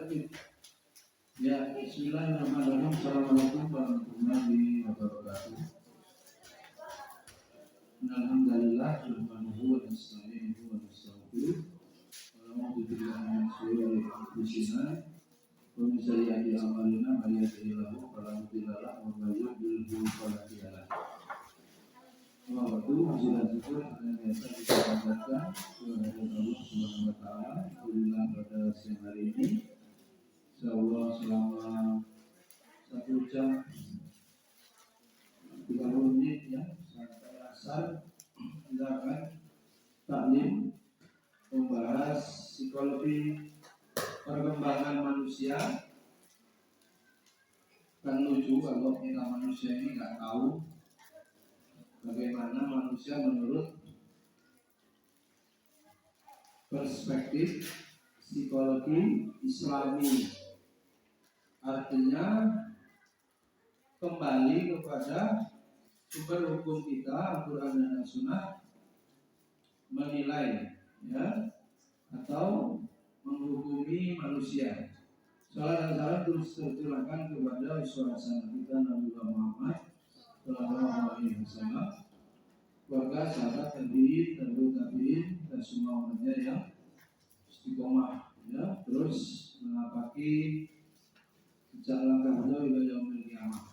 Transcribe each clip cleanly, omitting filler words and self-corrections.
Baik. Ya, bismillahirrahmanirrahim. Assalamualaikum warahmatullahi wabarakatuh. Alhamdulillah, subhanahu wa nasta'inuhu wa nastaghfiruh. Wa na'udzu billahi min shururi anfusina wa min sayyiati a'malina may yahdihillahu fala mudilla lahu wa may yudlil fala hadiya lahu. Wa'alaikum warahmatullahi wabarakatuh. Kepada Allah Subhanahu wa taala, alhamdulillah pada siang hari ini insyaallah selama 1 jam 30 menit ya sampai asar kita akan taklim membahas psikologi perkembangan manusia. Kan lucu kalau kita manusia ini nggak tahu bagaimana manusia menurut perspektif psikologi Islami. Artinya kembali kepada sumber hukum kita Al-Quran dan As-Sunnah menilai ya atau menghukumi manusia. Salam dan salam terus tercurahkan kepada Rasulullah kita Nabi Muhammad Sallallahu Alaihi Wasallam, keluarga sahabat tabi'in, tabi'in dan semua umatnya yang istiqomah ya terus menapaki sejak langkah beliau hingga yaumil qiyamah.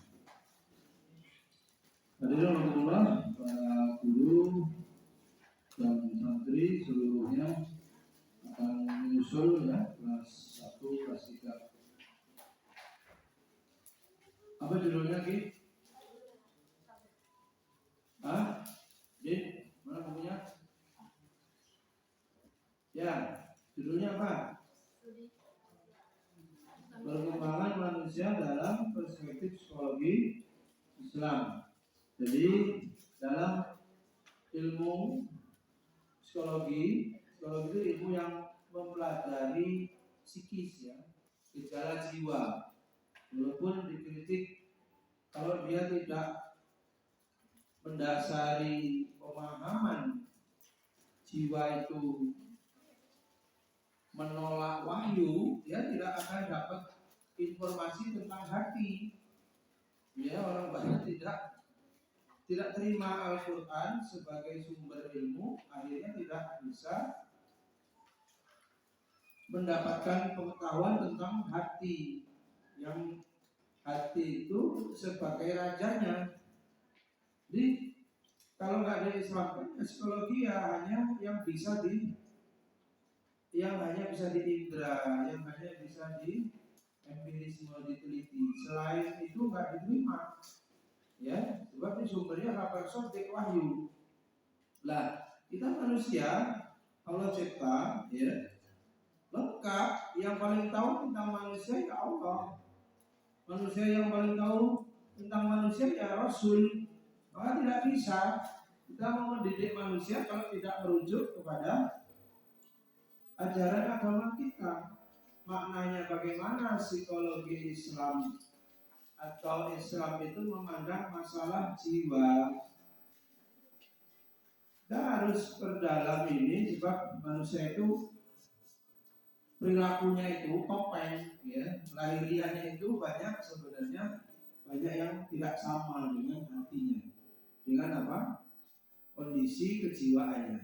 Hadirin Allah, para guru dan santri seluruhnya akan menyusul ya kelas 1, kelas 3. Apa judulnya Ki? Di mana bukunya? Ya, judulnya apa? Perkembangan manusia dalam perspektif psikologi Islam. Jadi dalam ilmu psikologi itu ilmu yang mempelajari psikis ya, gejala jiwa. Walaupun dikritik kalau dia tidak mendasari pemahaman jiwa itu menolak wahyu, dia tidak akan dapat informasi tentang hati. Ya, orang banyak tidak terima Al-Quran sebagai sumber ilmu, akhirnya tidak bisa mendapatkan pengetahuan tentang hati, yang hati itu sebagai rajanya. Jadi kalau nggak diislamkan, psikologi ya hanya yang bisa diindra, yang hanya bisa di empirisme, diteliti. Selain itu nggak diterima. Ya, sebab ini sumbernya kabar sodik wahyu. Lah, kita manusia Allah cipta, ya, lengkap. Yang paling tahu tentang manusia ya Allah. Manusia yang paling tahu tentang manusia ya Rasul. Maka tidak bisa kita mau mendidik manusia kalau tidak merujuk kepada ajaran agama kita. Maknanya bagaimana psikologi Islam atau Islam itu memandang masalah jiwa. Kita harus perdalam ini sebab manusia itu perilakunya itu topeng ya, lahiriahnya itu sebenarnya banyak yang tidak sama dengan hatinya. Dengan apa? Kondisi kejiwaannya.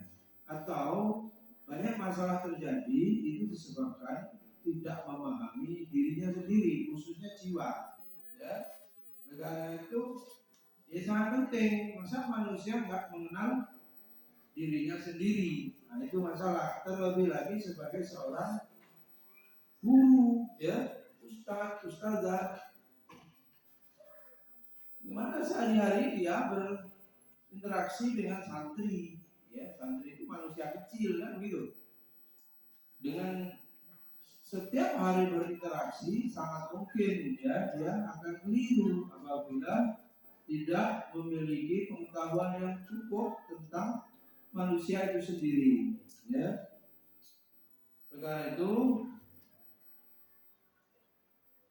Atau banyak masalah terjadi itu disebabkan tidak memahami dirinya sendiri, khususnya jiwa. Ya, negara itu ya sangat penting. Masa manusia nggak mengenal dirinya sendiri? Nah itu masalah. Terlebih lagi sebagai seorang guru, ya, ustazah. Gimana sehari-hari dia berinteraksi dengan santri? Ya, santri itu manusia kecil kan gitu. Dengan setiap hari berinteraksi sangat mungkin ya dia akan keliru apabila tidak memiliki pengetahuan yang cukup tentang manusia itu sendiri ya. Karena itu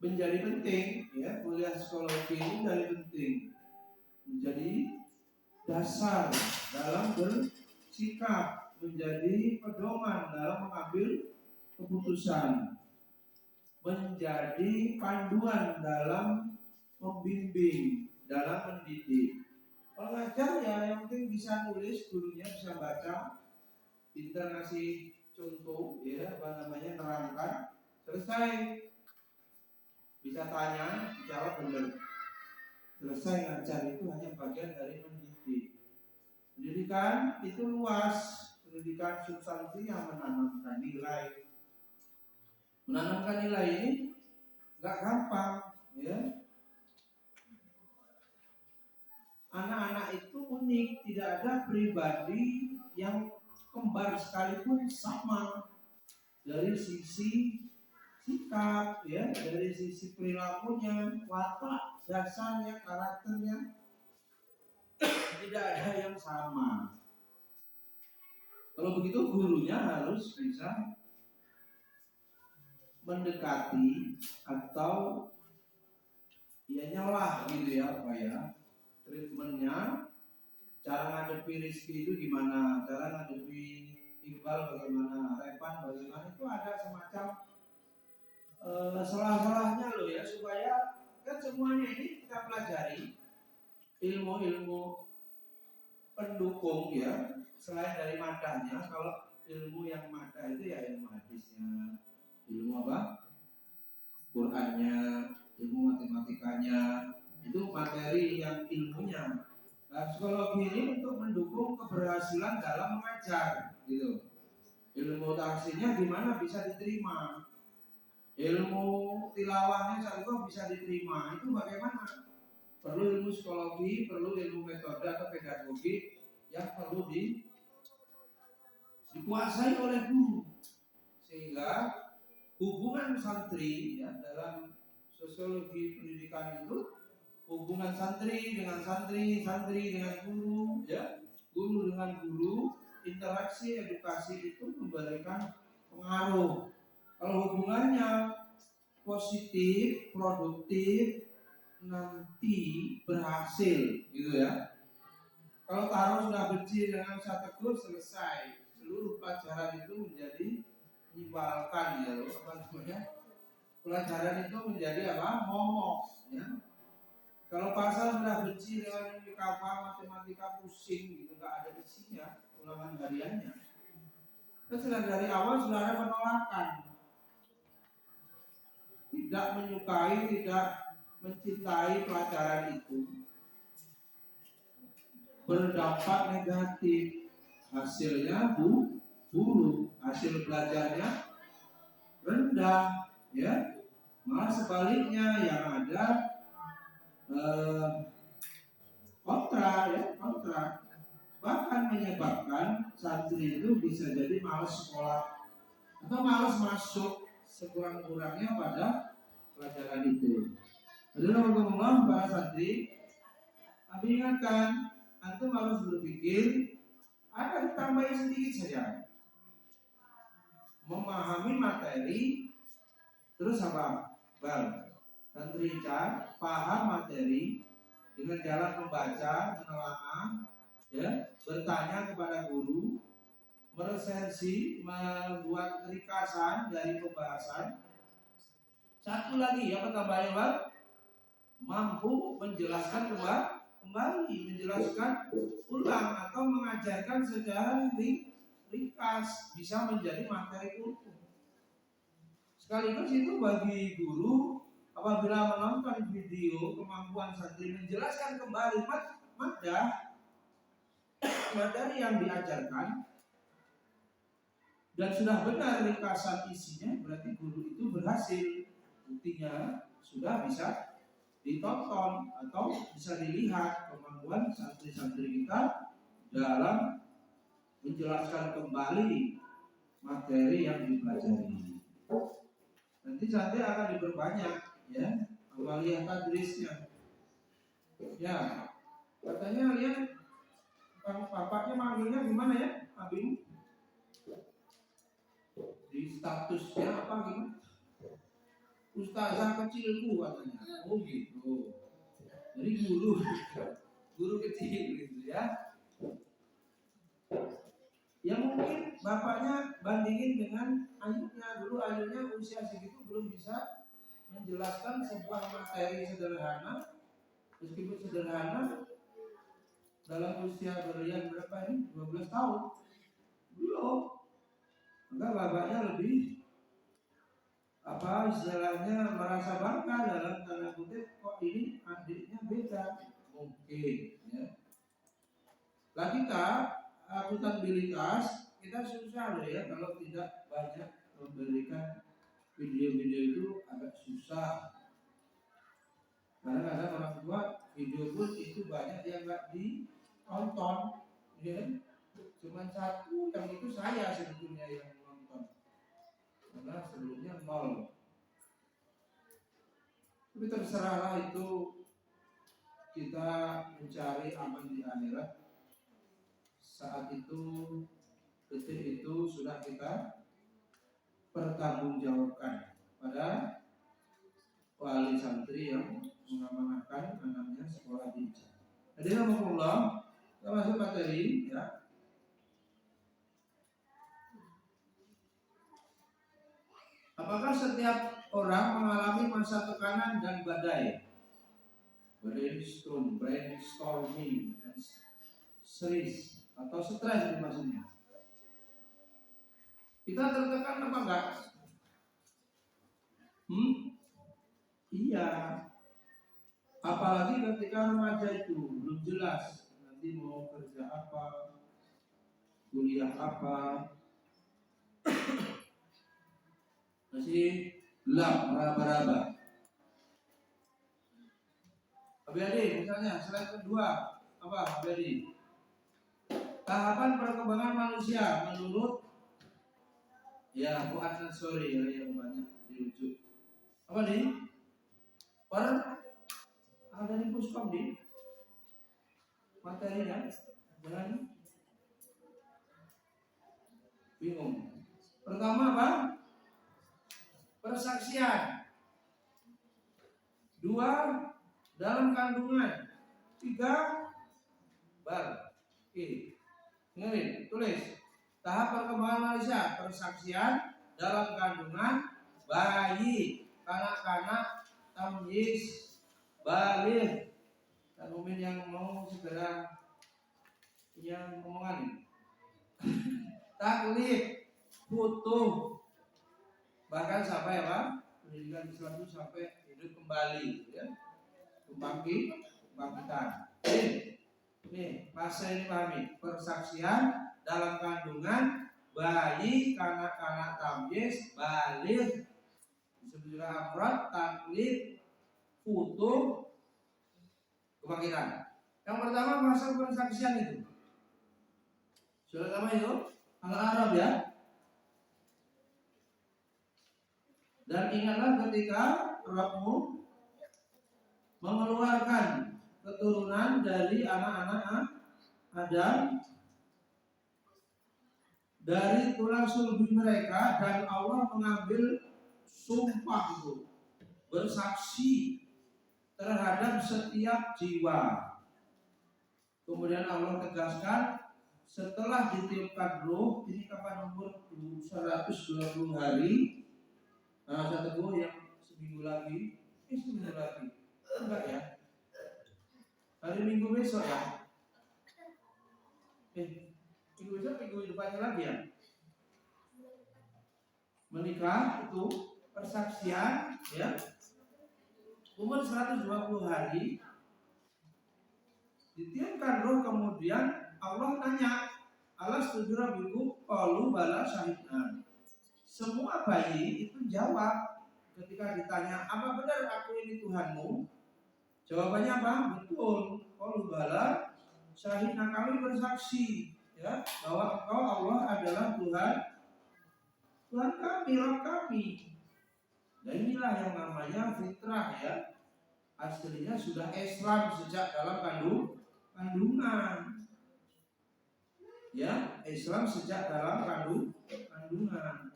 menjadi penting ya, kuliah psikologi ini menjadi penting, menjadi dasar dalam bersikap, menjadi pedoman dalam mengambil keputusan. menjadi panduan dalam membimbing, dalam mendidik. Kalau ngajar ya yang penting bisa nulis, gurunya bisa baca, pintar ngasih contoh, ya nerangkan, selesai. Bisa tanya, jawab benar. Selesai. Ngajar itu hanya bagian dari mendidik. Pendidikan itu luas. Pendidikan substansi yang menanamkan nilai. Menanamkan nilai ini nggak gampang, ya. Anak-anak itu unik, tidak ada pribadi yang kembar sekalipun sama dari sisi sikap, ya, dari sisi perilakunya, watak, dasarnya, karakternya, tidak ada yang sama. Kalau begitu gurunya harus bisa mendekati atau ya nyelah gitu ya, apa ya, treatmentnya, cara ngadepi Rizky itu gimana, cara ngadepi Iqbal bagaimana, Repan bagaimana, itu ada semacam salah-salahnya loh ya, supaya kan semuanya ini kita pelajari ilmu-ilmu pendukung ya, selain dari madahnya. Kalau ilmu yang madah itu ya ilmu hadisnya, ilmu apa? Qurannya, ilmu matematikanya, itu materi yang ilmunya. Nah, psikologi ini untuk mendukung keberhasilan dalam mengajar, gitu. Ilmu tahsinnya gimana bisa diterima, ilmu tilawahnya contoh bisa diterima, itu bagaimana? Perlu ilmu psikologi, perlu ilmu metode atau pedagogi yang perlu dikuasai oleh guru, sehingga hubungan santri ya, dalam sosiologi pendidikan itu hubungan santri dengan santri, santri dengan guru, ya, guru dengan guru, interaksi edukasi itu memberikan pengaruh. Kalau hubungannya positif, produktif, nanti berhasil, gitu ya. Kalau taruh sudah benci dengan Ustaz Teguh, selesai. Seluruh pelajaran itu menjadi menyimpalkan, ya, apa namanya? Pelajaran itu menjadi apa? Momok, ya. Kalau pasal sudah benci dengan matematika pusing gitu, nggak ada isinya, ulangan hariannya. Terus dari awal sudah ada penolakan, tidak menyukai, tidak mencintai pelajaran itu, berdampak negatif, hasilnya buruk, hasil belajarnya rendah, ya. Malah sebaliknya yang ada kontra, ya, kontra, bahkan menyebabkan santri itu bisa jadi malas sekolah atau malas masuk sekurang-kurangnya pada pelajaran itu. Jadi teman-teman, para santri, kami ingatkan, antum harus berpikir ada ditambahin sedikit saja, memahami materi, terus apa? Santri paham materi dengan jalan membaca, menelaah, ya, bertanya kepada guru, meresensi, membuat ringkasan dari pembahasan. Satu lagi yang pertamanya, Bang, mampu menjelaskan kembali, menjelaskan ulang atau mengajarkan secara ringkas, bisa menjadi materi utuh. Sekaligus itu bagi guru apabila menonton video kemampuan santri menjelaskan kembali materi yang diajarkan dan sudah benar ringkasan isinya, berarti guru itu berhasil. Buktinya sudah bisa ditonton atau bisa dilihat kemampuan santri-santri kita dalam menjelaskan kembali materi yang dipelajari. Nanti santri akan diperbanyak, ya, amaliyah tadrisnya. Ya, katanya lihat bapaknya manggilnya gimana ya, Abim? Di statusnya apa gimana? Ustazah kecilku katanya. Oh gitu. Jadi guru kecil gitu ya. Ya mungkin bapaknya bandingin dengan ayahnya. Dulu ayahnya usia segitu belum bisa menjelaskan sebuah materi sederhana, meskipun sederhana, dalam usia berlian berapa ini? 12 tahun. Belum. Maka bapaknya lebih istilahnya merasa bangga dalam tanda kutip, kok ini adiknya beda. Mungkin ya. Lah kita akuntabilitas kita susah loh ya kalau tidak banyak memberikan video-video itu agak susah. Kadang-kadang orang tua video pun itu banyak yang nggak ditonton, ya. Cuman satu yang itu saya sebetulnya yang nonton, karena sebelumnya nol. Tapi terserahlah itu kita mencari aman di akhirat. Saat itu, detik itu sudah kita pertanggungjawabkan pada wali santri yang mengamanahkan anaknya sekolah di Ijazah. Jadi alhamdulillah, kita masuk materi ya. Apakah setiap orang mengalami masa tekanan dan badai? Brainstorming dan stress atau stres maksudnya. Kita tertekan apa enggak? Iya. Apalagi ketika remaja itu belum jelas nanti mau kerja apa, kuliah apa, masih gelap, meraba-raba. Abadi, misalnya slide kedua apa Abadi? Tahapan perkembangan manusia menurut Fuad Ansori ya, yang banyak dirujuk. Apa nih? Ada di Puskom di materinya, jangan bingung. Pertama apa? Persaksian. 2. Dalam kandungan. 3. Dengerin, tulis. Tahap perkembangan manusia, persaksian, dalam kandungan, bayi, kanak-kanak, tamyiz, baligh. Dan mungkin yang mau segera yang ngomongan. Taklid, futuh, bahkan sampai apa? Pendidikan Islam itu sampai hidup kembali, ya. Kebangkitan. Nih, masa ini pahami. Persaksian dalam kandungan, bayi, kanak-kanak tamyiz, baligh, disebut juga afrad, taklid, futuh, kebangkitan. Yang pertama masa persaksian itu. Sudah sama itu Al-Arab ya. Dan ingatlah ketika Rabbmu mengeluarkan keturunan dari anak-anak Adam dari tulang sulbi mereka, dan Allah mengambil sumpah itu, bersaksi terhadap setiap jiwa. Kemudian Allah tegaskan, setelah ditiupkan ruh, ini kapan umur 120 hari. Nah, saya teguh yang seminggu lagi. Enggak ya? Hari Minggu besok ya? Minggu besok, minggu depannya lagi ya? Menikah itu persaksian ya. Umur 120 hari ditiupkan roh, kemudian Allah tanya, Allah setuju rabbiku, qalu bala syahidna. Semua bayi itu jawab ketika ditanya, apa benar aku ini Tuhanmu? Jawabannya apa? Betul. Qalu bala syahidna, kami bersaksi ya bahwa Engkau Allah adalah Tuhan kami, Rabb kami. Dan inilah yang namanya fitrah ya. Aslinya sudah Islam sejak dalam kandungan. Ya, Islam sejak dalam kandungan.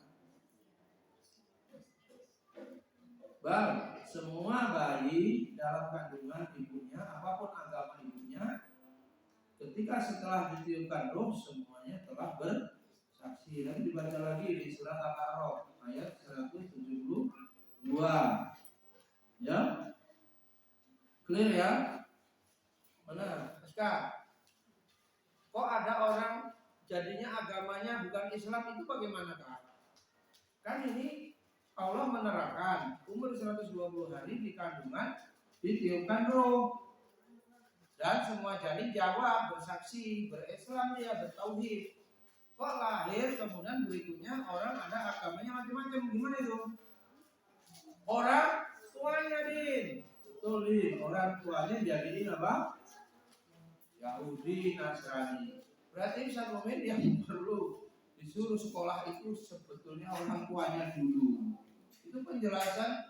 Semua bayi dalam kandungan ibunya, apapun agama ibunya, ketika setelah ditiupkan roh, semuanya telah saksi. Nanti dibaca lagi di surat Al-A'raf ayat 172. Ya, clear ya? Mana? Sekarang, kok ada orang jadinya agamanya bukan Islam, itu bagaimana Kak? Kan ini Allah menerangkan umur 120 hari di kandungan ditiupkan roh. Dan semua janin jawab, bersaksi, berislam dia, bertauhid. Kok lahir kemudian berikutnya orang ada agamanya macam-macam, gimana itu? Orang tuanya Din, betul Din, orang tuanya jadiin apa? Yahudi, Nasrani. Berarti satu moment yang perlu disuruh sekolah itu sebetulnya orang tuanya dulu. Itu penjelasan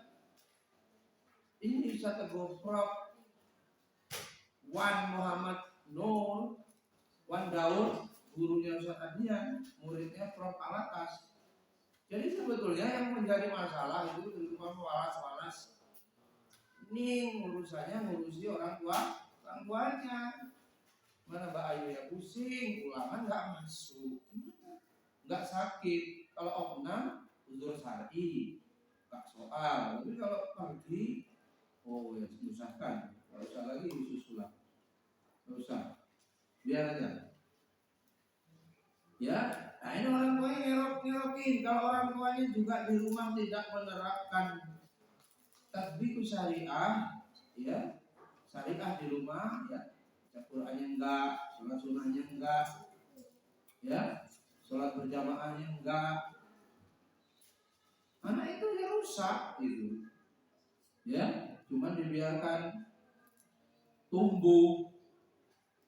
ini satu Prof. Wan Muhammad Nur, Wan Daud, gurunya Ustaz Adian, muridnya Prof. Alatas. Jadi sebetulnya yang menjadi masalah itu cuma walas-walas. Ini ngurusi orang tuanya. Mana Mbak Ayu ya pusing, ulangan nggak masuk, nggak sakit. Kalau opnam, uzur syar'i, nggak soal. Tapi kalau pergi, oh ya susahkan. Nggak usah lagi susulan, nggak usah, biar aja. Ya, nah ini orang tuanya ngerokin. Kalau orang tuanya juga di rumah tidak menerapkan tatbiqus syariah, ya syariah di rumah, ya Qurannya enggak, sholat sunnahnya enggak, ya sholat berjamaahnya enggak, anak itu ya rusak gitu, ya cuma dibiarkan tumbuh,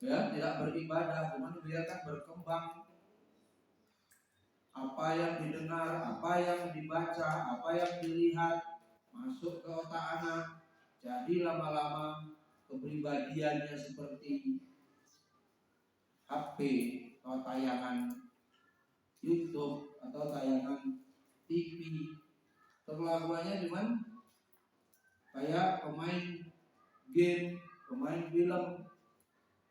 ya tidak beribadah, cuma dibiarkan berkembang. Apa yang didengar, apa yang dibaca, apa yang dilihat masuk ke otak anak, jadi lama-lama kepribadiannya seperti HP atau tayangan YouTube atau tayangan TV. Kelakuannya cuman kayak pemain game, pemain film.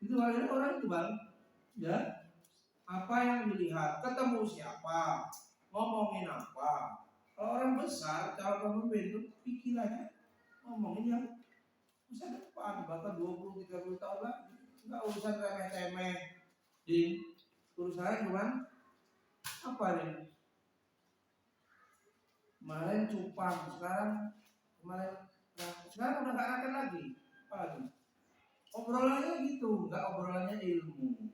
Itu akhirnya orang itu Bang, ya apa yang dilihat, ketemu siapa, ngomongin apa. Kalau orang besar, calon pemimpin itu pikirannya ngomongin yang masa depan, bahkan 20-30 tahun lagi. Enggak urusan remeh-temeh. Di urusannya cuman apa nih? Kemarin cupang, sekarang udah nggak rakyat lagi. Apa lagi? Obrolannya gitu, nggak obrolannya ilmu.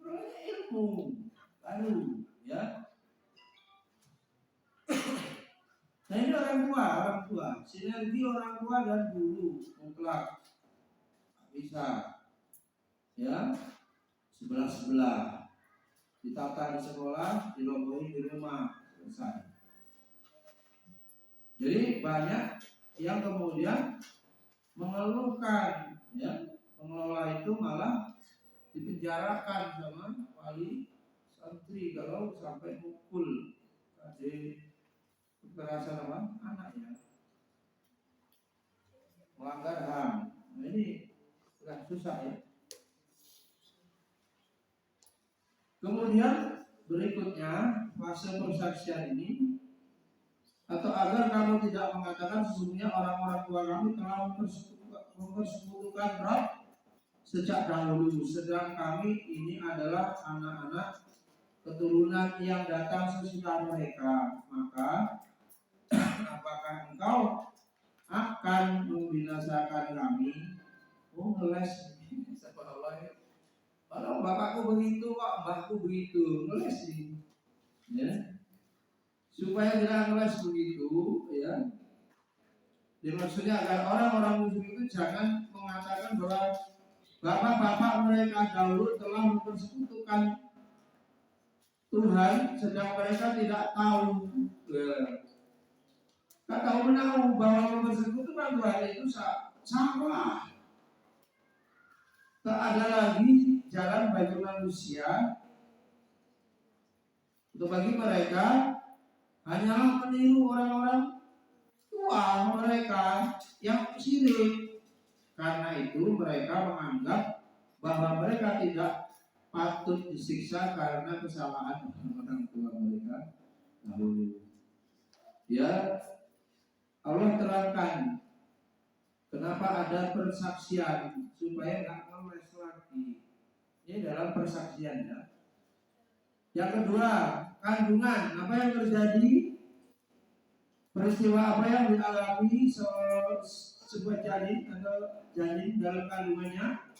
Obrolannya ilmu, lalu, ya. Nah ini orang tua, sinergi orang tua dan guru mutlak bisa, ya sebelah ditata di sekolah, dirobohin di rumah, selesai. Jadi banyak yang kemudian mengeluhkan, ya pengelola itu malah dipenjarakan sama wali santri kalau sampai mukul, kekerasan apa anaknya, melanggar HAM. Nah ini sudah susah ya. Kemudian berikutnya fase persaksian ini, atau agar kamu tidak mengatakan sesungguhnya orang-orang tua kami telah mempersekutukan Rabb sejak dahulu, sedang kami ini adalah anak-anak keturunan yang datang sesudah mereka. Maka apakah engkau akan membinasakan kami? Oh ngeles, subhanallah. Kalau bapakku begitu, kok mbahku begitu, ngeles sih, ya. Supaya tidak ngeles begitu, ya. Jadi maksudnya agar orang-orang musyrik itu jangan mengatakan bahwa bapak-bapak mereka dahulu telah mempersekutukan Tuhan, sedang mereka tidak tahu. Tak tahu menahu bahwa mempersekutukan Tuhan itu salah. Tak ada lagi jalan bagi manusia. Untuk bagi mereka hanyalah meniru orang-orang tua mereka yang syirik. Karena itu mereka menganggap bahwa mereka tidak patut disiksa karena kesalahan orang tua mereka dahulu. Ya, Allah terangkan kenapa ada persaksian supaya nggak ngeles lagi. Ini dalam persaksian ya. Yang kedua, kandungan. Apa yang terjadi? Peristiwa apa yang dialami sebuah janin atau janin dalam kandungannya?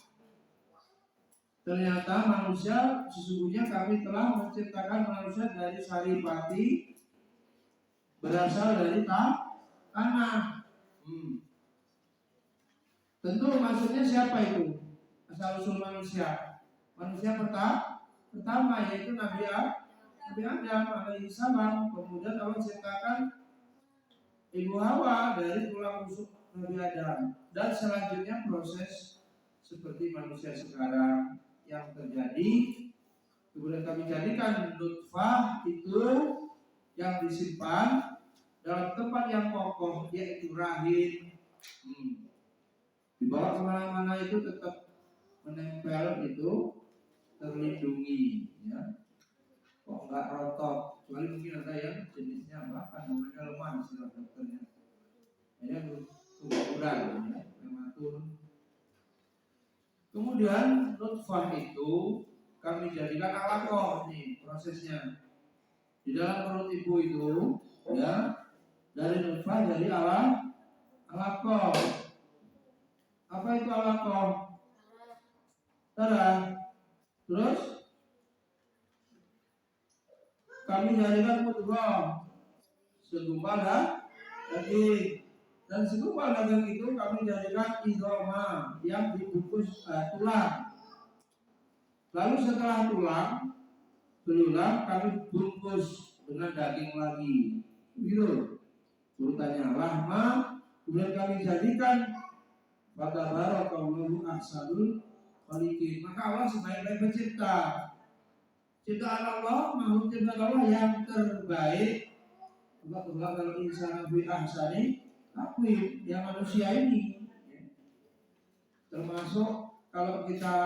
Ternyata manusia, sesungguhnya kami telah menciptakan manusia dari saripati berasal dari tanah. Tentu maksudnya siapa itu? Asal usul manusia. Manusia pertama yaitu Nabi Adam alaihi salam. Kemudian Allah ciptakan Ibu Hawa dari tulang rusuk Nabi Adam. Dan selanjutnya proses seperti manusia sekarang yang terjadi. Kemudian kami jadikan nutfah itu yang disimpan dalam tempat yang kokoh, yaitu rahim. Dibawa kemana-mana itu tetap menempel, itu terlindungi, ya. Kok nggak rontok? Kecuali mungkin ada yang jenisnya apa? Kandungannya lemah, istilah dokternya. Ini keguguran, ya, prematur. Kemudian nutfah itu kami jadikan alaqah nih prosesnya. Di dalam perut ibu itu, ya, dari nutfah jadi alaqah. Apa itu alaqah? Darah. Terus kami jadikan mudghah, segumpal daging. Dan segumpal daging itu kami jadikan idhoma yang dibungkus tulang. Lalu setelah tulang belulang kami bungkus dengan daging lagi. Begitu urutannya. Lahma kemudian kami jadikan Fatabarakallahu ahsanul khaliqin. Maka Allah sebaik-baik pencipta. Ciptaan Allah, makhluk ciptaan Allah yang terbaik. Allah kalau insan fi ahsani taqwim, yang manusia ini. Termasuk kalau kita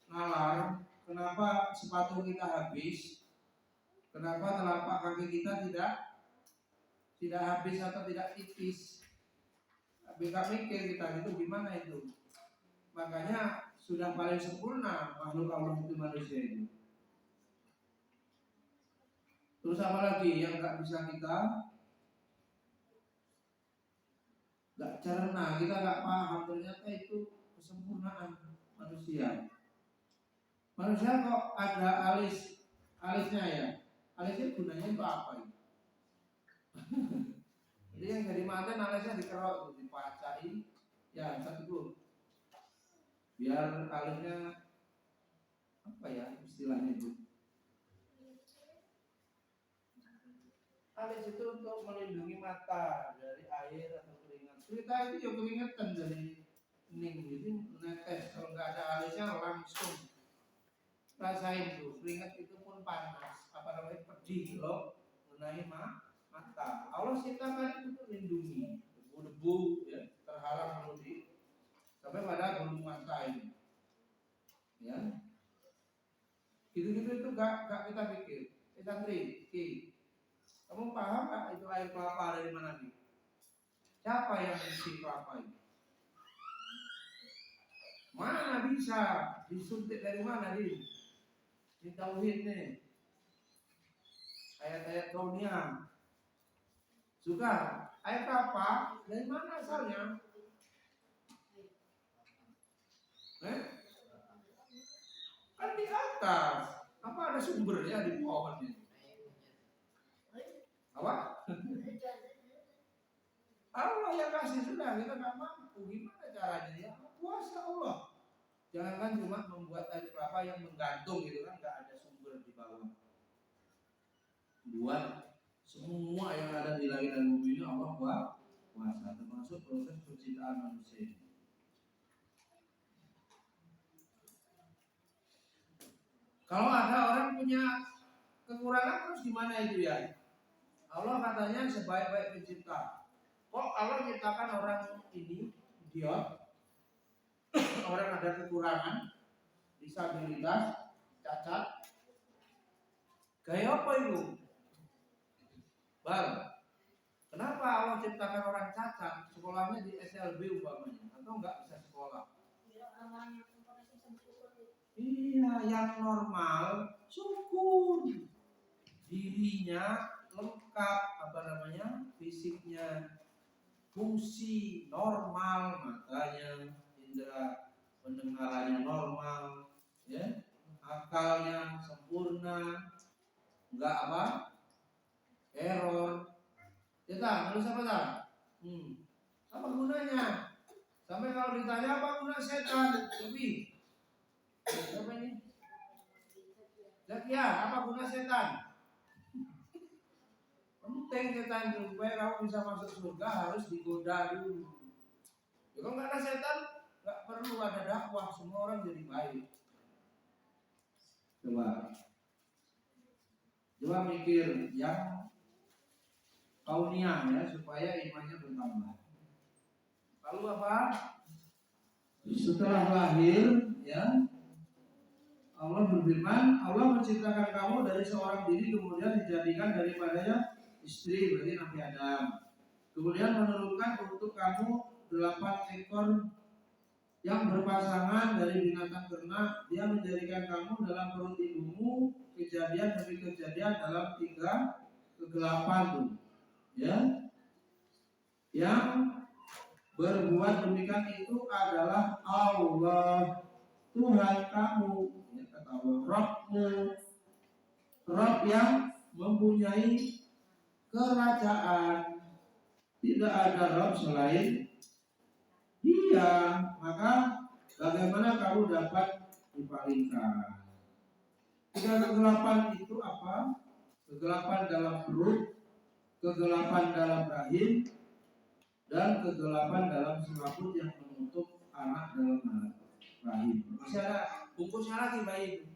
nalar, kenapa sepatu kita habis? Kenapa telapak kaki kita tidak habis atau tidak tipis? Beda mikir kita itu gimana itu. Makanya sudah paling sempurna makhluk Allah itu manusia itu. Terus apa lagi yang nggak bisa kita nggak cerna, kita nggak paham ternyata itu kesempurnaan manusia. Manusia kok ada alisnya ya? Alisnya gunanya itu apa itu? Jadi yang jadi manten alisnya dikerok, dipacai, ya satu dulu. Biar alisnya apa ya istilahnya itu? Alis itu untuk melindungi mata dari air atau keringat. Kita itu juga keringetan dari ning, jadi netes. Kalau nggak ada alisnya langsung rasain tuh keringat itu pun panas. Apa namanya pedih loh mengenai mata. Allah ciptakan itu melindungi debu-debu ya terhalang meludi sampai pada bulu mata ini. Ya, gitu-gitu itu gak kita pikir. Santri, kamu paham gak itu air kelapa dari mana nih? Siapa yang isi kelapa ini? Mana bisa disuntik dari mana nih? Ini tauhid nih. Ayat-ayat kauniyah. Suka air kelapa dari mana asalnya? Kan di atas. Apa ada sumbernya di pohon ini? Apa? Allah yang kasih sudah, kita nggak mampu. Gimana caranya? Ya kuasa Allah. Jangan cuma membuat air kelapa yang menggantung gitu kan, nggak ada sumber di bawah. Buat semua yang ada di langit dan bumi ini Allah kuasa, termasuk proses penciptaan manusia. Kalau ada orang punya kekurangan terus gimana itu ya? Allah katanya sebaik-baik pencipta. Kok Allah menciptakan orang ini idiot, orang ada kekurangan, disabilitas, cacat. Gaya apa itu? Bang, kenapa Allah ciptakan orang cacat? Sekolahnya di SLB umpamanya, atau nggak bisa sekolah? Iya, yang normal syukur dirinya lengkap, fisiknya fungsi normal, matanya, indera pendengarannya normal, ya, akalnya sempurna, enggak error. Kita harus apa tak? Apa gunanya? Sampai kalau ditanya apa guna setan, tapi apa ini? Zakia, apa guna setan? Penting setan itu supaya kamu bisa masuk surga harus digoda dulu. Ya, kalau nggak ada setan, nggak perlu ada dakwah, semua orang jadi baik. Coba mikir yang kauniyah ya, supaya imannya bertambah. Lalu apa? Setelah lahir, ya, Allah berfirman, Allah menciptakan kamu dari seorang diri, kemudian dijadikan daripadanya istri, berarti Nabi Adam. Kemudian menurunkan untuk kamu 8 ekor yang berpasangan dari binatang ternak. Dia menjadikan kamu dalam perut ibumu, kejadian demi kejadian dalam 3 kegelapan tuh, ya. Yang berbuat demikian itu adalah Allah, Tuhan kamu, ya, kata Allah, Rabbmu, Rabb yang mempunyai kerajaan, tidak ada Rabb selain Dia. Maka bagaimana kamu dapat dipalingkan? 3 kegelapan itu apa? Kegelapan dalam perut, kegelapan dalam rahim, dan kegelapan dalam selaput yang menutup anak dalam rahim. Masih ada bungkusnya lagi bayi itu.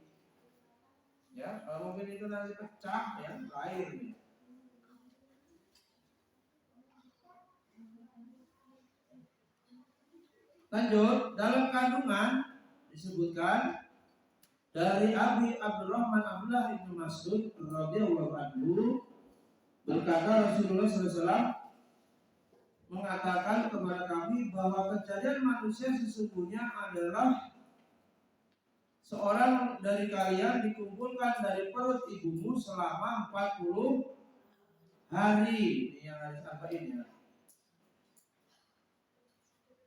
Ya, kalau mungkin itu nanti pecah, ya, lahir nih. Lanjut, dalam kandungan disebutkan dari Abi Abdurrahman Abdullah bin Mas'ud radhiyallahu anhu, berkata Rasulullah SAW mengatakan kepada kami bahwa kejadian manusia sesungguhnya adalah seorang dari kalian dikumpulkan dari perut ibumu selama 40 hari. Ini yang harus apa ini ya?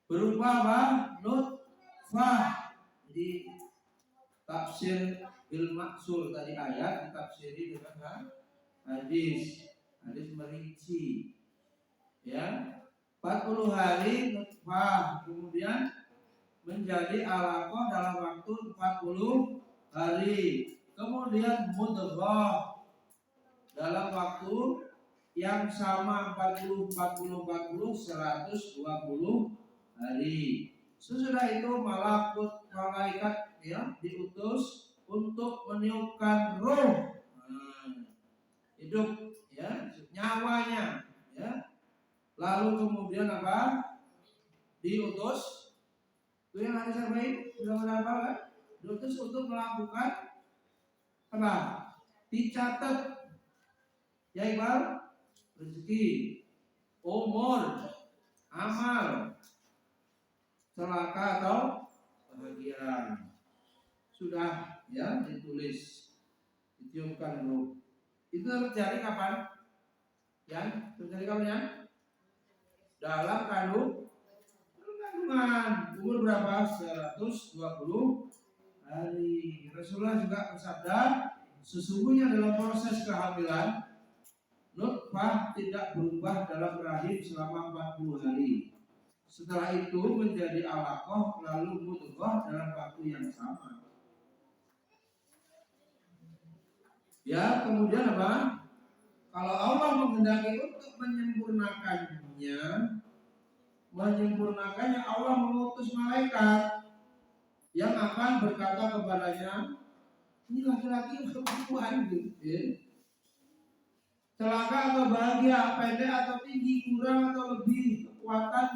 Berupa apa? Nutfah. Jadi tafsir bil maksul tadi ayat ditafsiri dengan hadis merinci, ya. 40 hari nutfah, kemudian menjadi alaqah dalam waktu 40 hari, kemudian mudghah dalam waktu yang sama 120 hari. Sesudah itu malaikat ya diutus untuk meniupkan roh, hidup ya, nyawanya ya. Lalu kemudian apa? Diutus. Itu yang harus saya baik, sudah berapa kan? Diutus untuk melakukan apa? Dicatat ya Iqbal, rezeki, umur, amal, celaka atau bahagia. Sudah ya ditulis, ditiupkan roh. Itu terjadi kapan? Yang terjadi kapan ya? Dalam kandungan. Umur berapa? 120 hari. Rasulullah juga bersabda, sesungguhnya dalam proses kehamilan nutfah tidak berubah dalam rahim selama 40 hari. Setelah itu menjadi alaqah, lalu mudghah dalam waktu yang sama. Ya, kemudian apa? Kalau Allah menghendaki untuk menyempurnakannya, Allah mengutus malaikat yang akan berkata kepadanya, ini laki-laki atau perempuan gitu, ya. Celaka atau bahagia, pendek atau tinggi, kurang atau lebih, kekuatan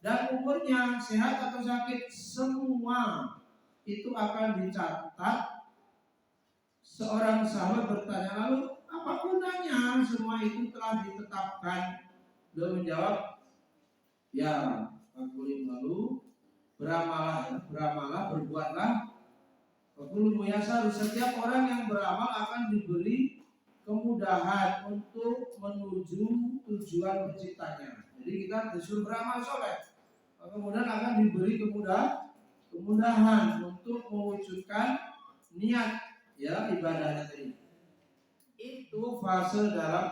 dan umurnya, sehat atau sakit, semua itu akan dicatat Seorang sahabat bertanya, lalu apa gunanya semua itu telah ditetapkan? Beliau menjawab, ya, Fakuli lalu beramalah, berbuatlah. Fakuli muyasar, setiap orang yang beramal akan diberi kemudahan untuk menuju tujuan penciptanya. Jadi kita disuruh beramal soleh, kemudian akan diberi kemudahan untuk mewujudkan niat ya ibadahnya tadi. Itu fase dalam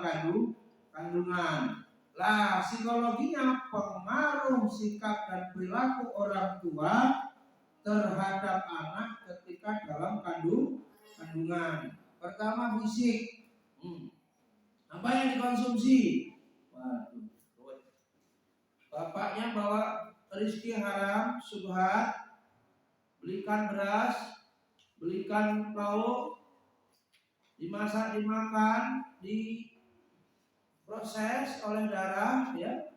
kandungan. Lah psikologinya pengaruh sikap dan perilaku orang tua terhadap anak ketika dalam kandungan. Pertama fisik. Apa yang dikonsumsi? Waduh. Bapaknya bawa rezeki haram, subhat, belikan beras, belikan lauk, dimasak, dimakan, diproses oleh darah, ya,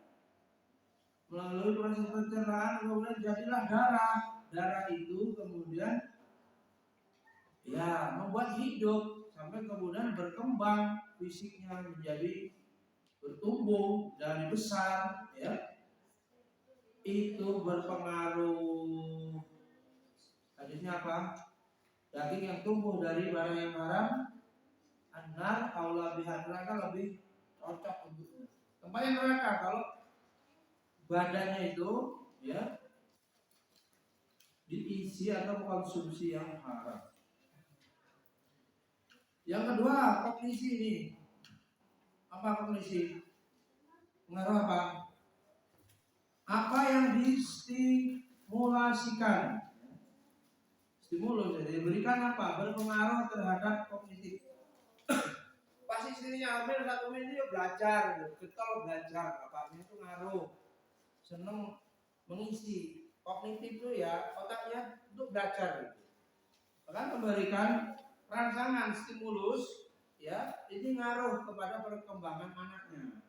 melalui proses pencernaan, kemudian jadilah darah. Darah itu kemudian ya membuat hidup sampai kemudian berkembang fisiknya menjadi bertumbuh dan besar, ya. Itu berpengaruh. Hadisnya apa? Daging yang tumbuh dari barang yang haram, anar aula biha, neraka lebih cocok untuknya. Tempatnya neraka kalau badannya itu ya diisi atau mengkonsumsi yang haram. Yang kedua, kognisi ini. Apa kognisi? Pengaruh apa? Apa yang distimulasikan? Stimulus, jadi diberikan apa? Berpengaruh terhadap kognitif. Pas istrinya hamil 1 minggu dia belajar, getol belajar, bapaknya itu ngaruh, seneng mengisi kognitif itu ya otaknya untuk belajar gitu. Bahkan memberikan rangsangan stimulus, ya ini ngaruh kepada perkembangan anaknya.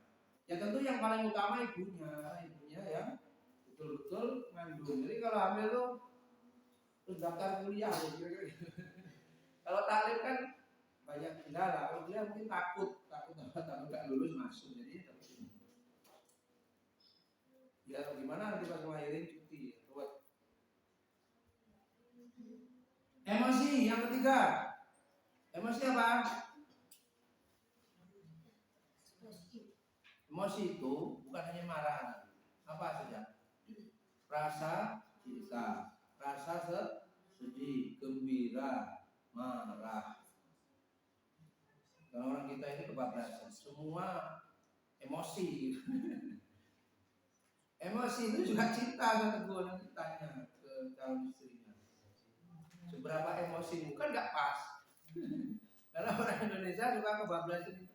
Ya tentu yang paling utama ibunya yang betul-betul mengandung. Jadi kalau hamil tuh terus daftar kuliah gitu. Kalau taklim kan banyak kendala. Kalau dia mungkin takut nggak lulus masuk, jadi ya gimana nanti pas ngelahirin cuti ruwet. Emosi yang ketiga. Emosi apa? Emosi itu bukan hanya marah, apa saja? Rasa cinta, rasa sedih, gembira, marah. Kalau orang kita ini kebablasan, semua emosi. Emosi itu juga cinta, kata gue nanti tanya ke calon istrinya. Seberapa emosi kan nggak pas. Karena orang Indonesia suka kebablasan.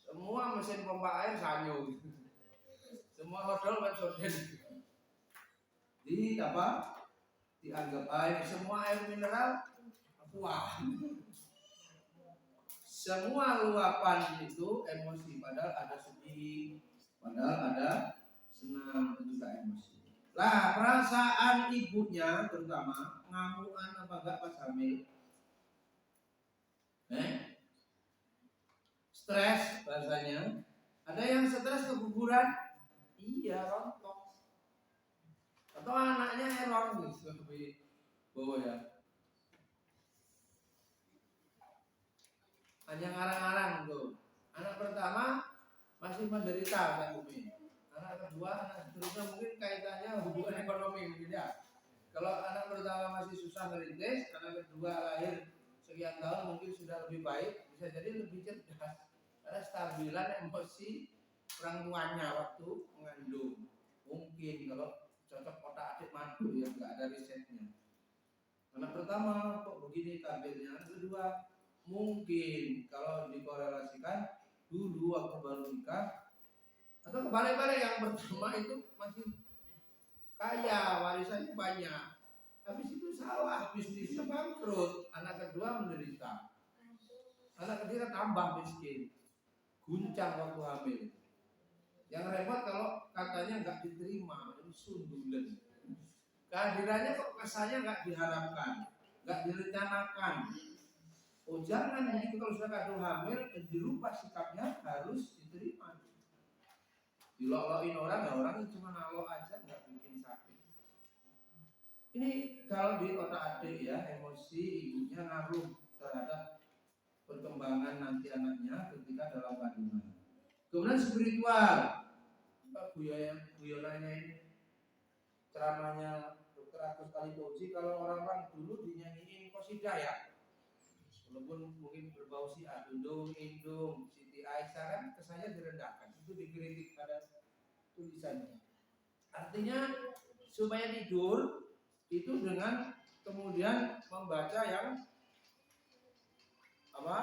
Semua mesin pompa air sanyo. Semua hodol kan soden. Di apa? Dianggap air, semua air mineral kuah. Semua luapan itu emosi, padahal ada sedih, padahal ada senang, juga emosi. Lah perasaan ibunya terutama ngamuan apa enggak pas hamil, stres bahasanya. Ada yang stres keguguran, iya rontok. Atau anaknya error gitu lebih bawa ya. Hanya ngarang-ngarang tuh. Anak pertama masih menderita saya bumi. Anak kedua, anak seterusnya mungkin kaitannya hubungan ekonomi mungkin ya. Kalau anak pertama masih susah merintis, anak kedua lahir sekian tahun mungkin sudah lebih baik, bisa jadi lebih cerdas. Karena stabilan emosi orang tuanya waktu mengandung. Mungkin kalau cocok otak adik madu ya nggak ada risetnya. Anak pertama kok begini tabirnya, anak kedua mungkin kalau dikorelasikan dulu waktu baru nikah atau kebalik-balik, yang pertama itu masih kaya, warisannya banyak, habis itu salah, bisnisnya bangkrut, anak kedua menderita, anak ketiga tambah miskin, guncang waktu hamil. Yang repot kalau katanya nggak diterima, ini sundulan. Kehadirannya kok kesannya nggak diharapkan, nggak direncanakan. Oh jangan begitu, kalau sudah kado hamil dirubah sikapnya, harus diterima. Dilok-lokin orang, ya orang itu cuma nalok aja, nggak bikin sakit. Ini kalau di otak adik ya, emosi ibunya ngaruh terhadap perkembangan nanti anaknya ketika dalam kandungan. Kemudian spiritual, guyonannya ini, ceramahnya Dr. Agus Kalipoji, kalau orang-orang dulu dinyanyiin qasidah ya, walaupun mungkin berbau syiah, Indung, Siti Aisyah, kan kesannya direndahkan, itu dikritik pada tulisannya. Artinya supaya tidur itu dengan kemudian membaca yang apa?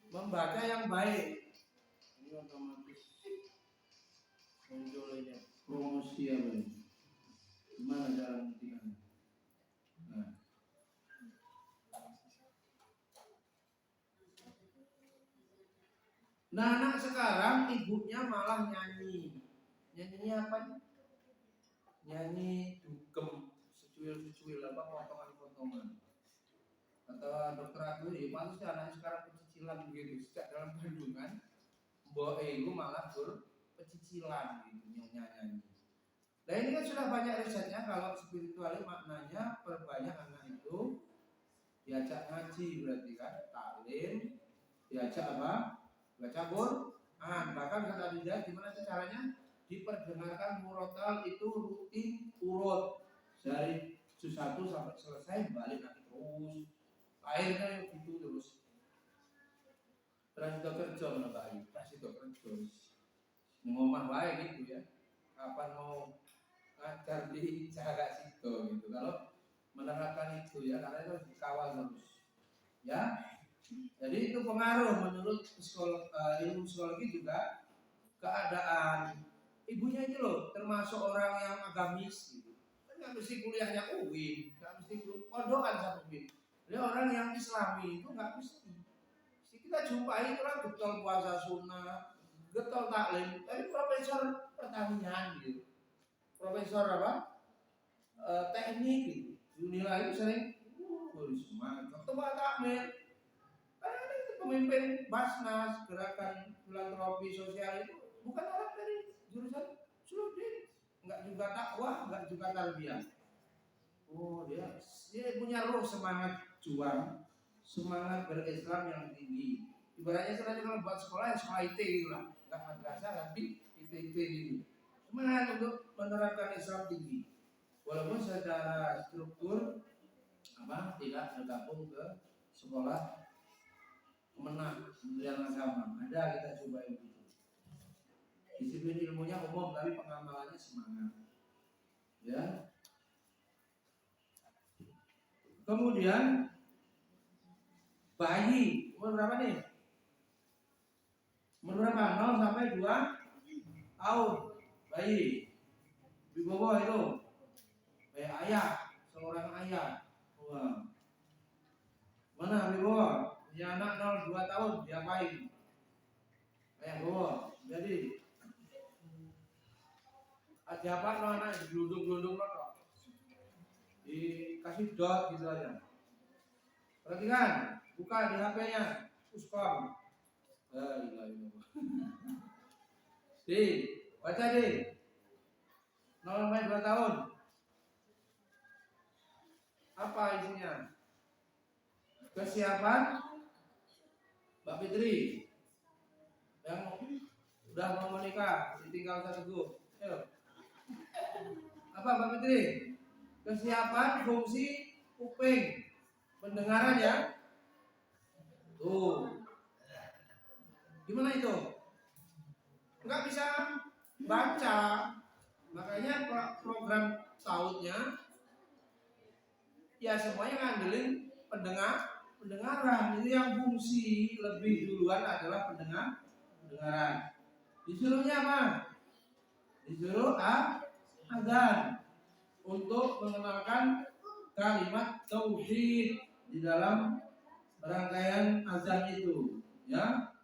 Membaca yang baik. Ini otomatis muncul ini promosi apa ini? Gimana cara menghentikannya? Nah, anak sekarang ibunya malah nyanyi. Nyanyinya apa? Nyanyi dugem, secuil-secuil apa, potongan-potongan. Kata dokter aku, ya pantas anak sekarang pecicilan begitu. Sejak dalam kandungan, mbok itu malah berpecicilan gitu, nyanyi. Nah ini kan sudah banyak risetnya, kalau spiritual maknanya perbanyak anak itu diajak ngaji, berarti kan taklim, diajak apa? Baca Quran. Bahkan kata dia gimana sih caranya? Diperdengarkan murotal itu rutin urut dari juz 1 sampai selesai, balik lagi terus. Akhirnya gitu terus. Terus itu kerja menambah, terus itu kerja. Ngomong baik gitu ya. Kapan mau ngajar di jarak situ gitu. Kalau menerapkan itu ya, karena itu harus dikawal terus. Ya. Jadi itu pengaruh menurut ilmu psikologi juga keadaan ibunya itu loh, termasuk orang yang agamis gitu. Nggak mesti kuliahnya UIN, nggak mesti pondokan satu UIN. Dia orang yang Islami itu nggak mesti. Kita jumpai itu orang getol puasa sunnah, getol taklim, tapi profesor pertanian gitu, profesor apa teknik gitu. Dunila itu sering semangat, ketua takmir. Pemimpin Basnas, gerakan filantropi sosial itu bukan orang dari jurusan Suludin, enggak juga dakwah, enggak juga tarbiyah. Oh dia punya roh semangat juang, semangat berislam yang tinggi. Ibaratnya sebenarnya kalau buat sekolah ya sekolah IT gitu lah, enggak madrasah tapi IT gitu. Semangat untuk menerapkan Islam tinggi, walaupun secara struktur apa tidak bergabung ke sekolah menang Kementerian Agama. Ada, kita coba itu. Disiplin ilmunya umum tapi pengamalannya semangat. Ya. Kemudian bayi umur berapa nih? Umur berapa? 0 sampai 2 tahun. Bayi di bawah itu kayak ayah, seorang ayah. Wah. Mana di bawah? Punya anak 0 2 tahun diapain? Kayak bawah. Jadi ada apa no anak gelundung-gelundung kok. Dikasih dot gitu aja. Perhatikan, buka di HP-nya, Uskom. Di, baca di 0 sampai 2 tahun. Apa isinya? Kesiapan Mbak Fitri yang udah mau menikah, ditinggal satu. Ayo. Apa Mbak Fitri? Kesiapan fungsi kuping, pendengaran ya. Tuh. Gimana itu? Enggak bisa baca. Makanya program tautnya ya semuanya ngandelin pendengaran. Itu yang fungsi lebih duluan adalah pendengaran. Disuruhnya apa? Disuruh azan untuk mengenalkan kalimat tauhid di dalam rangkaian azan itu, ya.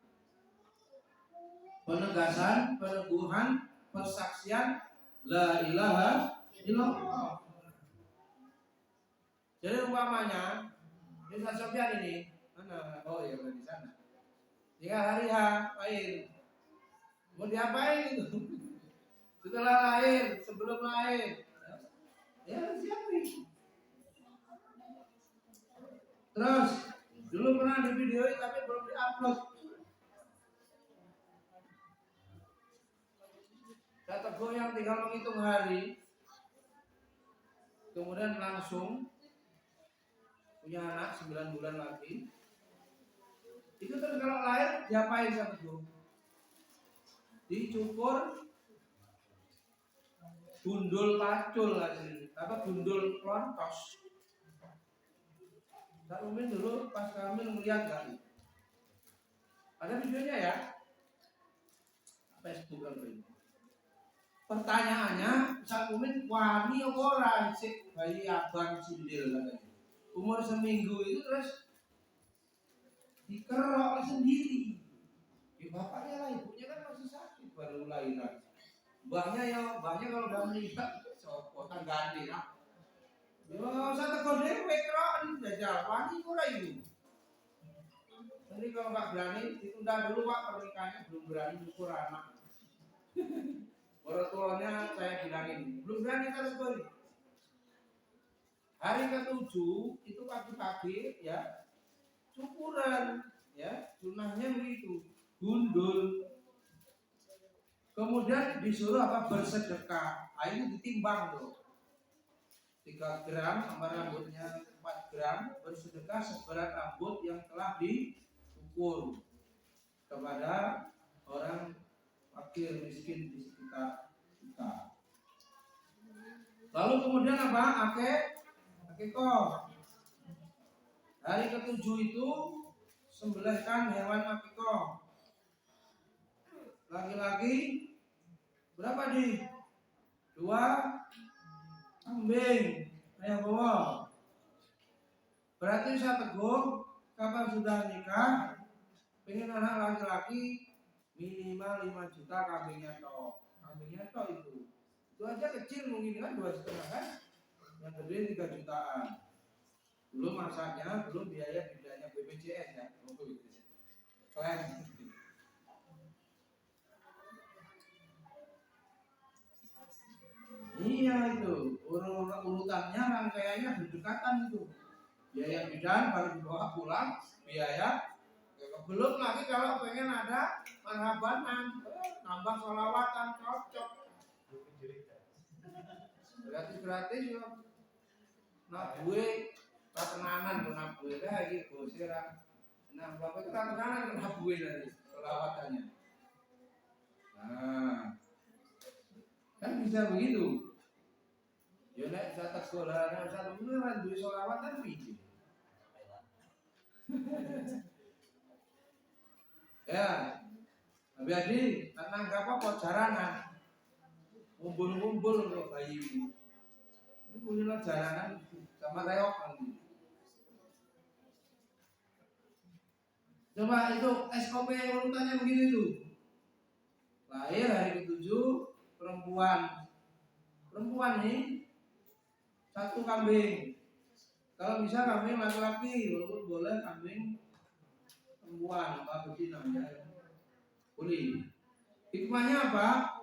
Penegasan, peneguhan, persaksian la ilaha illallah. Jadi umpamanya Ini Ustaz Sofyan ini. Mana? Oh ya di sana. Tinggal hari H lahir. Mau diapain itu? Setelah lahir, sebelum lahir. Ya siapin. Terus dulu pernah di videoin tapi belum diupload. Kata gue yang tinggal menghitung hari, kemudian langsung punya anak 9 bulan lagi. Itu terus kalau lahir diapain sama gue? Dicukur gundul pacul asli, apa gundul klontos. Kak Umin dulu pas kami melihat kan, ada videonya ya, Facebook kan ini. Pertanyaannya, Kak Umin wani orang sih bayi abang sindil katanya. Umur seminggu itu terus dikerok sendiri. Ya bapaknya lah, ibunya kan masih sakit baru lahiran. Mbahnya kalau udah meninggal, sopotan ganti lah. Yo, saya tegur dewe kerok jajal, wani ora itu. Nanti kalau nggak berani, ditunda dulu Pak pernikahannya, belum berani ukur anak. Orang tuanya saya bilangin, belum berani kita tegur. Hari ke-7 itu pagi-pagi ya, cukuran ya, sunahnya begitu, gundul. Kemudian disuruh apa bersedekah, ini ditimbang tuh. 3 gram sama rambutnya 4 gram bersedekah seberat rambut yang telah diukur kepada orang fakir miskin di sekitar kita. Lalu kemudian apa? Akikah. Hari ke-7 itu sembelihkan hewan akikah. Laki-laki berapa di? 2 kambing, ayah bawa. Berarti saya tegur, kapan sudah nikah, pengen anak laki-laki minimal 5 juta kambingnya toh. Kambingnya toh itu aja kecil mungkin kan 2,5 kan, yang gede 3 jutaan. Belum masaknya, belum biaya bidanya BPJS ya, klaim. Iya itu, urutannya rangkaiannya berdekatan itu. Biaya bidan baru dibawa pulang, biaya belum lagi kalau pengen ada marhabanan, nambah sholawatan cocok. Gratis ya. Nah gue tenanan nak gue dah gitu sirah. Nah bapak kita tenanan nak gue dari sholawatannya. Nah kan bisa begitu. Ya nek saya sekolahnya satu beneran duit sholawatan biji. Ya, Nabi Adi, tenang apa kok jaranan, ngumpul-ngumpul untuk bayi ini punya jaranan sama reok kan. Coba itu SOP urutannya begini tuh. Lahir hari ke-7 perempuan nih 1 kambing. Kalau bisa kambing laki-laki, walaupun boleh kambing perempuan apa betina ya. Boleh. Hikmahnya apa?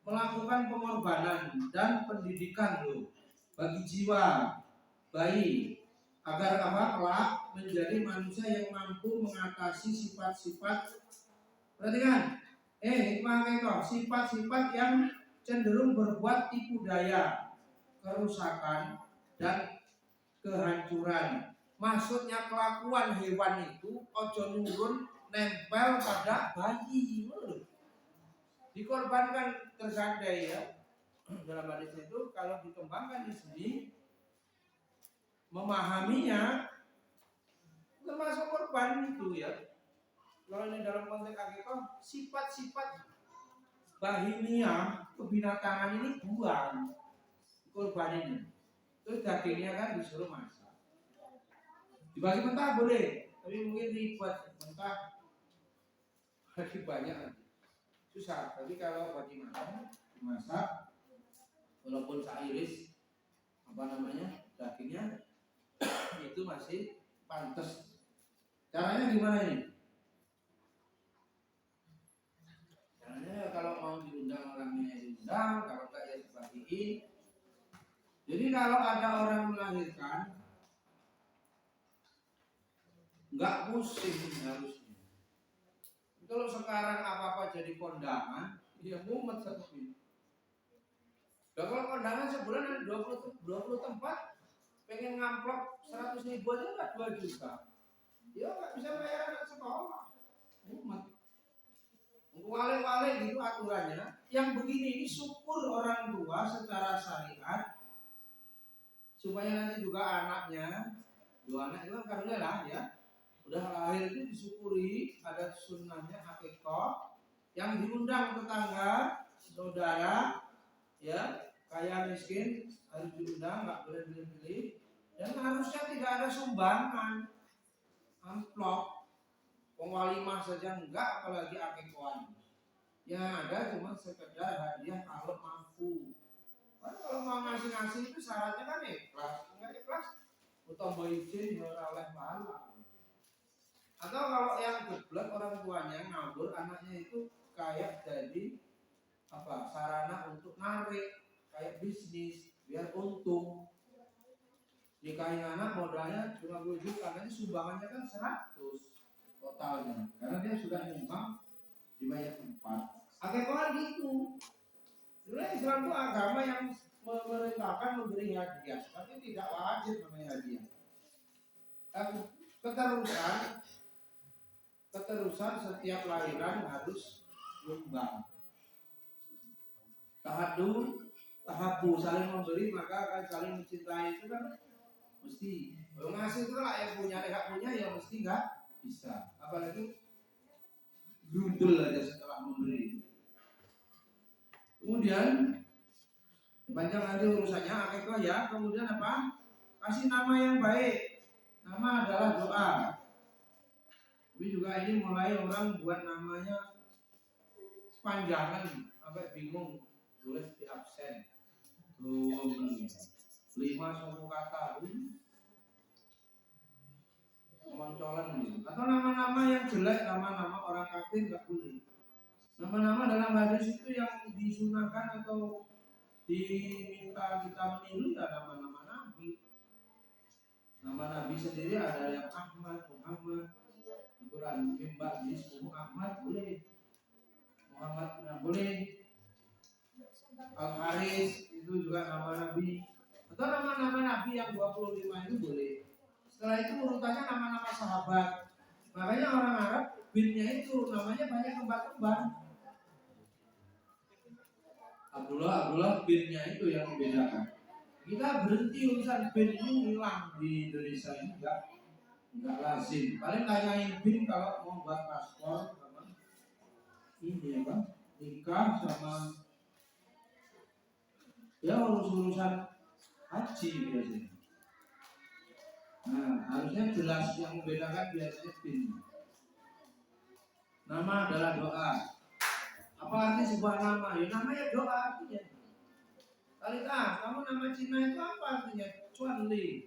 Melakukan pengorbanan dan pendidikan loh bagi jiwa bayi agar apa kelak menjadi manusia yang mampu mengatasi sifat-sifat. Perhatikan, hikmah itu sifat-sifat yang cenderung berbuat tipu daya, kerusakan dan kehancuran. Maksudnya kelakuan hewan itu ojo nurun nempel pada bayi, dikorbankan tergandai ya. Dalam hadis itu kalau dikembangkan di sini memahaminya termasuk korban itu ya. Kalau ini dalam konteks akikah sifat-sifat bahimia kebinatangan ini buang korban ini. Terus dagingnya kan disuruh masak. Dibagi mentah boleh, tapi mungkin dibuat mentah lebih banyak susah. Tapi kalau bagi makan dimasak walaupun seiris apa namanya dagingnya itu masih pantas. Caranya gimana ini? Caranya kalau mau diundang orangnya diundang, kalau enggak ya dibagiin. Jadi kalau ada orang melahirkan, nggak pusing harusnya. Kalau sekarang apa-apa jadi kondangan, dia mumet seperti. Kalau kondangan sebulan ada 20 tempat, pengen ngamplok 100.000 aja udah 2 juta. Dia nggak bisa bayar anak sekolah. Mumet. Wale-wale gitu aturannya. Yang begini ini syukur orang tua secara syariat supaya nanti juga anaknya, dua anak itu kan lah ya, udah lahir itu disyukuri ada sunnahnya akikah yang diundang tetangga, saudara, ya kaya miskin harus diundang, nggak boleh pilih-pilih, dan harusnya tidak ada sumbangan, amplop, walimah saja enggak, apalagi akikah. Yang ada cuma sekedar hadiah kalau mampu. Kalau mau ngasih-ngasih itu syaratnya kan ikhlas, nggak ikhlas, utama izin oleh pahala. Atau kalau yang geblek orang tuanya ngabur, anaknya itu kayak jadi sarana untuk narik, kayak bisnis biar untung. Nikahin anak modalnya cuma 20 juta, nanti sumbangannya kan 100 totalnya, karena dia sudah nyumbang di banyak tempat. Akikah gitu. Sebenarnya Islam itu agama yang memerintahkan memberi hadiah, tapi tidak wajib namanya hadiah. Keterusan setiap lahiran harus nyumbang. Tahabu saling memberi maka akan saling mencintai, itu kan mesti. Kalau ngasih itu lah yang punya, yang punya ya mesti nggak bisa. Apalagi dudul aja setelah memberi. Kemudian panjang nanti urusannya akikah ya. Kemudian apa? Kasih nama yang baik. Nama adalah doa. Tapi juga ini mulai orang buat namanya panjangan sampai bingung, tulis di absen. 5 suku kata. Moncolan gitu. Atau nama-nama yang jelek, nama-nama orang kafir nggak boleh. Nama-nama dalam hadis itu yang disunahkan atau diminta kita meniru ya nama-nama Nabi. Nama Nabi sendiri ada yang Ahmad, Muhammad, Quran Mbak Bismu Ahmad boleh, Muhammad nggak boleh, Al Haris itu juga nama Nabi. Atau nama-nama Nabi yang 25 itu boleh. Setelah itu urutannya nama-nama sahabat. Makanya orang Arab binnya itu namanya banyak kembar-kembar. Abdullah binnya itu yang membedakan. Kita berhenti urusan bin ini hilang di Indonesia ini enggak lazim. Paling tanyain bin kalau mau buat paspor sama ini apa? Nikah sama ya urusan haji biasanya. Nah, harusnya jelas yang membedakan biasanya bin. Nama adalah doa. Apa arti sebuah nama? Ya namanya doa artinya. Talita, kamu nama Cina itu apa artinya? Chuan Li.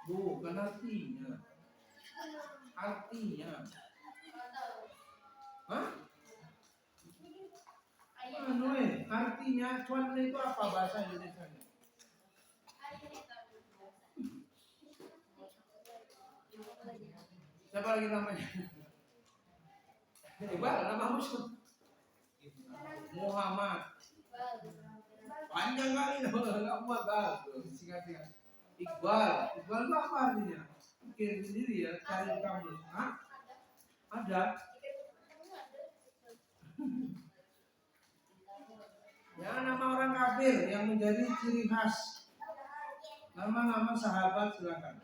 Bukan artinya. Artinya. Hah? Artinya Chuan Li itu apa bahasa Indonesia? Siapa lagi namanya? Iqbal, nama Muslim. Muhammad. Panjang kali nggak muat bal. Singkat-singkat. Iqbal itu apa artinya? Pikir sendiri ya, cari kamus. Hah? Ada. Ya nama orang kafir yang menjadi ciri khas. Nama-nama sahabat silakan.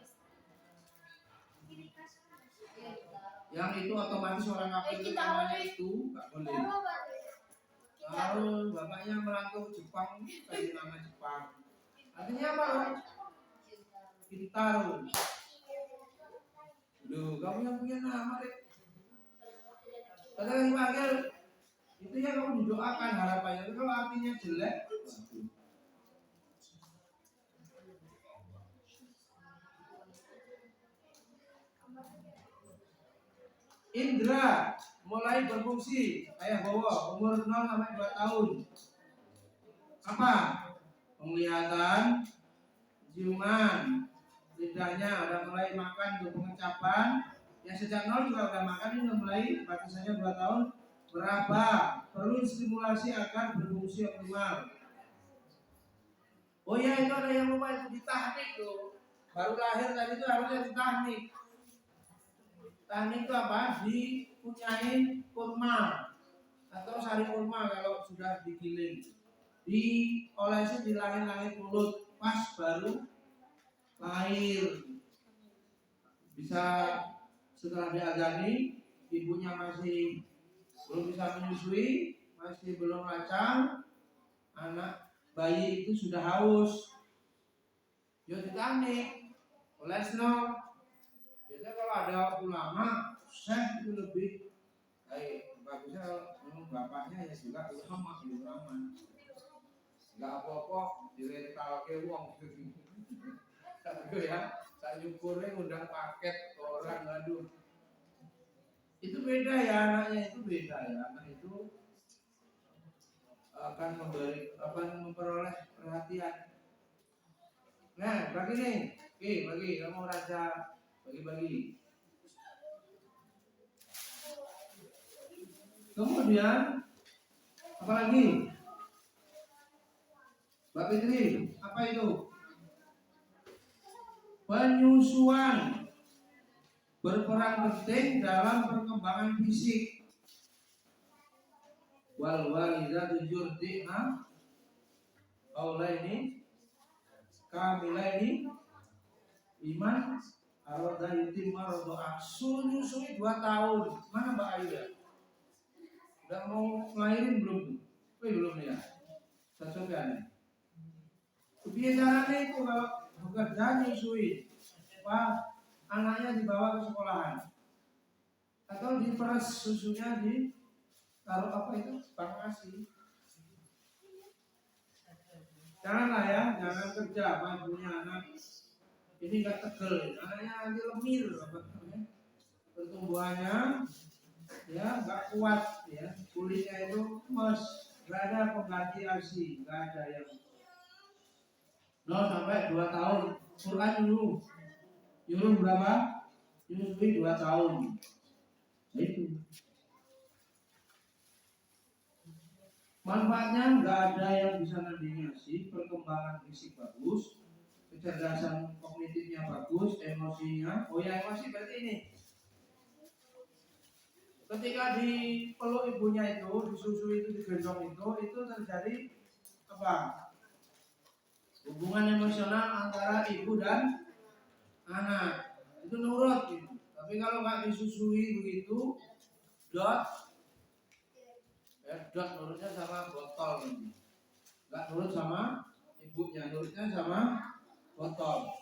Yang itu otomatis orang kafir itu namanya itu nggak boleh. Kalau bapaknya merantau Jepang, kasih nama Jepang. Artinya apa? Bintaro. Loh, kamu yang punya nama deh. Kata dipanggil, itu ya kamu didoakan harapannya. Itu kalau artinya jelek, Indra mulai berfungsi. Ayah bawa umur 0 sampai 2 tahun. Apa? Penglihatan, ciuman, lidahnya udah mulai makan untuk pengecapan. Yang sejak 0 juga udah makan, ini udah mulai batasannya 2 tahun. Meraba, perlu stimulasi agar berfungsi optimal. Oh ya, itu ada yang lupa, itu di teknik tuh. Baru lahir tadi itu harusnya di teknik. Teknik itu apa? Dipunyain kurma atau sari kurma kalau sudah digiling. Diolesi di langit-langit mulut pas baru lahir. Bisa setelah diajari, ibunya masih belum bisa menyusui, masih belum lancang, anak bayi itu sudah haus. Yo teknik, olesno. Biasanya kalau ada ulama, syekh itu lebih bagusnya memang bapaknya ya juga ulama. Enggak apa-apa dirental ke wong gitu ya. Saya syukurnya undang paket orang, aduh. Itu beda ya, anaknya itu beda ya. Anak itu akan memperoleh perhatian. Nah, bagi nih. Oke, bagi kamu raja bagi-bagi. Kemudian apa lagi? Mbak Fitri, apa itu? Penyusuan berperan penting dalam perkembangan fisik. Wal walidatu yurdi'na aulaini kamilaini iman arada yutimma rodoa. Susu 2 tahun. Mana Mbak Ayu ya? Udah mau ngelahirin belum? Belum ya? Sesuai. Biasanya itu kalau bekerja nyusui, anaknya dibawa ke sekolahan atau diperes susunya di taruh apa itu bang asi. Janganlah ya, jangan kerja punya anak ini nggak tegel, anaknya nanti lemir pertumbuhannya ya nggak kuat ya, kulitnya itu nggak ada pengganti asi, nggak ada yang 0 sampai 2 tahun. Quran nyuruh berapa? Nyusui 2 tahun. Itu. Manfaatnya nggak ada yang bisa nandingi sih. Perkembangan fisik bagus, kecerdasan kognitifnya bagus, emosinya. Oh ya, emosi berarti ini. Ketika dipeluk ibunya itu, disusui itu, digendong itu terjadi apa? Hubungan emosional antara ibu dan anak itu nurut gitu. Tapi kalau nggak disusui begitu, dot nurutnya sama botol gitu. Nggak nurut sama ibunya, nurutnya sama botol.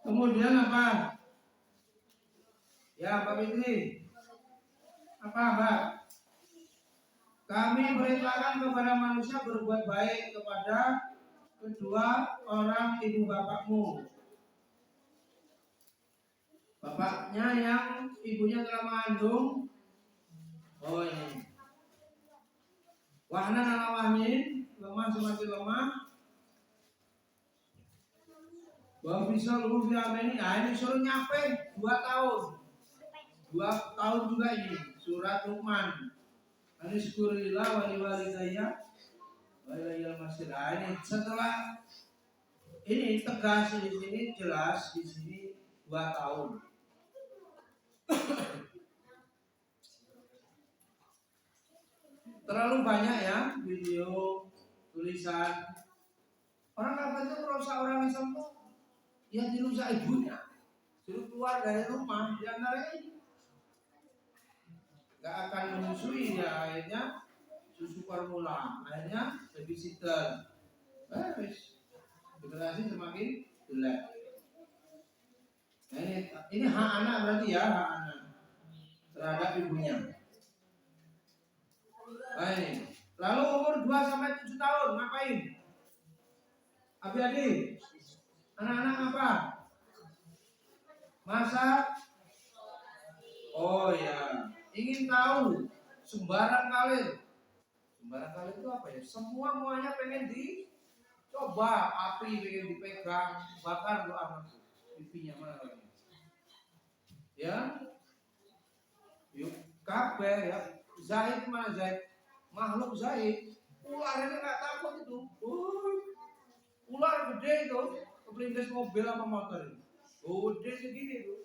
Kemudian apa? Ya Mbak Fitri, apa Mbak? Kami perintahkan kepada manusia berbuat baik kepada kedua orang ibu bapakmu. Bapaknya yang ibunya telah mengandung. Oh ini. Wahna ala wahnin, lemah semakin lemah. Bahwa bisa luhur ini, nah ini suruh nyampe 2 tahun. 2 tahun juga ini surat Luqman. Anisykurillah wali walidayya walayal masjid. Nah, ini setelah ini tegas di sini, jelas di sini 2 tahun. Terlalu banyak ya video, tulisan. Orang apa itu merusak orang Islam tuh yang dirusak ibunya, suruh keluar dari rumah, di antara ini nggak akan menyusui ya, akhirnya susu formula, akhirnya babysitter, generasi semakin jelek. Nah, ini hak anak berarti ya, hak anak terhadap ibunya. Baik. Lalu umur 2 sampai 7 tahun ngapain? Adik-adik, anak-anak apa? Masak? Oh ya, ingin tahu sembarang kalir. Sembarang kalir itu apa ya? Muanya pengen dicoba, api pengen dipegang, bakar tuh anakku. Pipinya mana lagi? Ya, yuk kabeh ya. Zahid mana Zahid? Makhluk Zahid. Ular ini nggak takut itu. Ular gede itu, kepelintas mobil apa motor itu. Gede segini itu.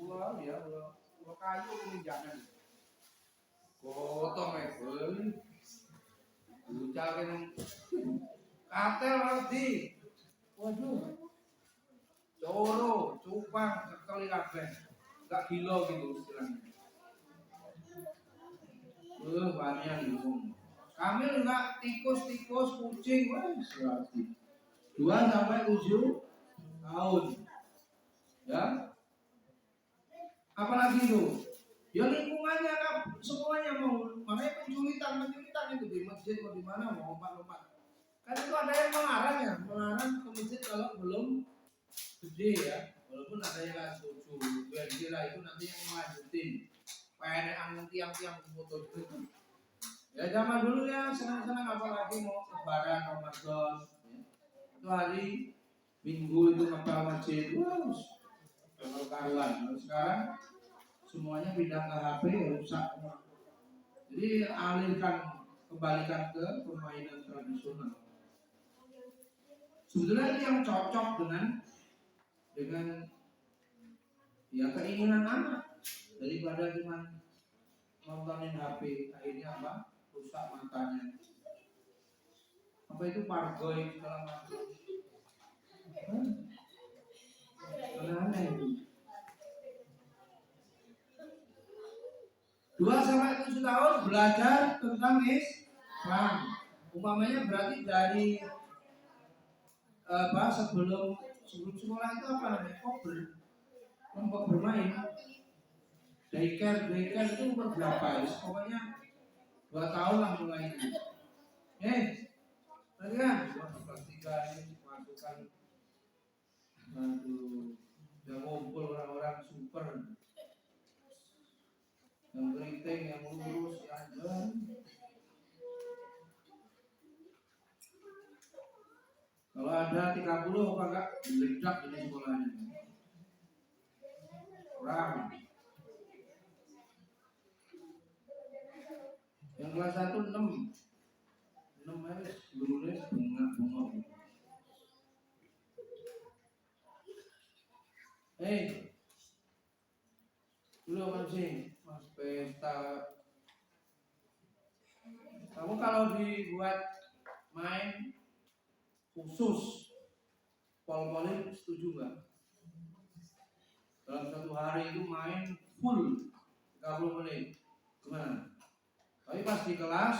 Ular ya, ular kayu ini jangan. Gotong ebel. Ucakin katel roti. Waduh. Coro, cupang, sekali kabeh. Enggak gila gitu istilahnya. Banyak gitu. Kami enggak tikus, kucing, wah, 2 sampai 7 tahun. Ya. Apalagi itu? Ya lingkungannya kan semuanya mau, makanya penculitan itu di masjid atau di mana mau lompat-lompat. Kan itu ada yang melarang ke masjid kalau belum gede ya, walaupun ada yang nggak setuju. Biar kira itu nanti yang melanjutin, penean tiang-tiang foto itu. Ya zaman dulu ya senang-senang apalagi mau lebaran Ramadan, ya. Itu hari Minggu itu ngapal masjid, kalau karuan. Kalau sekarang semuanya pindah ke HP rusak semua. Jadi kembalikan ke permainan tradisional. Sebetulnya ini yang cocok dengan ya keinginan anak daripada cuma nontonin HP, akhirnya apa? Rusak matanya. Apa itu pargoy segala macam. Aneh itu. 2 sampai 7 tahun belajar tentang Islam. Umpamanya berarti dari sebelum sekolah itu apa namanya? Kelompok bermain. Daycare itu umur berapa ya? Pokoknya 2 tahun lah mulai. Tadi kan kelas 3 ini masukkan. Aduh, udah ngumpul orang-orang super. Yang keriting, yang lurus, yang jalan. Kalau ada 30 apa enggak meledak ini sekolahnya. Orang. Yang kelas 1 6 aja lulus bengak-bengok. Dulu apa sih? Mas pesta. Kamu kalau dibuat main khusus pol-polin setuju nggak? Dalam 1 hari itu main full 30 menit. Gimana? Tapi pas di kelas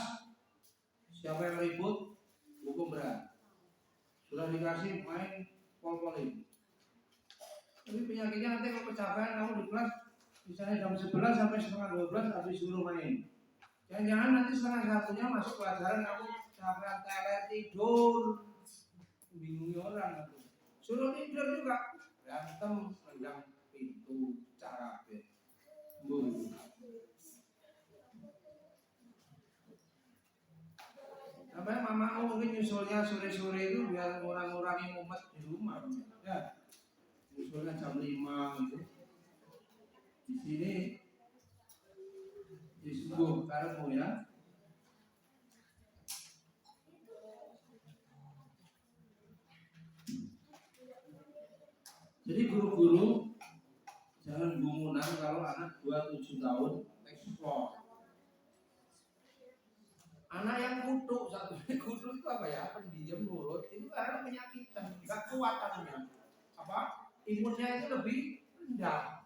siapa yang ribut hukum berat. Sudah dikasih main pol-polin. Tapi penyakitnya nanti kalau kecapean kamu di kelas misalnya jam 11 sampai setengah 12 habis suruh main. Jangan-jangan nanti setengah 1-nya masuk pelajaran kamu kecapean teler tidur. Bingung orang itu. Suruh tidur juga berantem tendang pintu cara apa ya mama mungkin nyusulnya sore-sore itu biar ngurangi mumet di rumah ya nyusulnya jam 5 gitu di sini di subuh karemu ya. Jadi guru-guru jangan gumunan kalau anak 27 tahun eksplor. Anak yang kutuk, satu kutuk itu apa ya? Pendiam, nurut, itu karena penyakitan, nggak kuat anunya. Apa? Imunnya itu lebih rendah.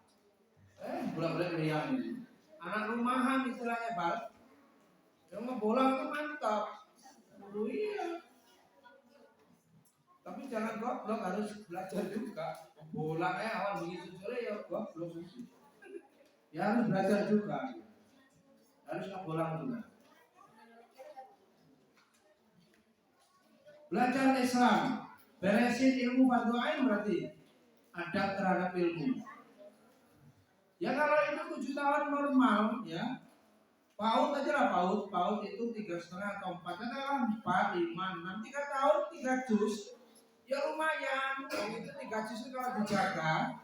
Bulan-bulan riang ini. Anak rumahan istilahnya bal. Yang ngebolang itu mantap. Iya. Tapi jangan goblok, harus belajar juga. Bolaknya awal begitu sore ya goblok sih. Ya harus belajar juga. Harus ngebolang juga. Belajar Islam, beresin ilmu fardu ain berarti adab terhadap ilmu. Ya kalau itu 7 tahun normal ya, PAUD aja lah PAUD itu 3,5 atau 4, katakanlah 4, 5, 6, 3 tahun 3 juz, ya lumayan. Itu 3 juz itu kalau dijaga,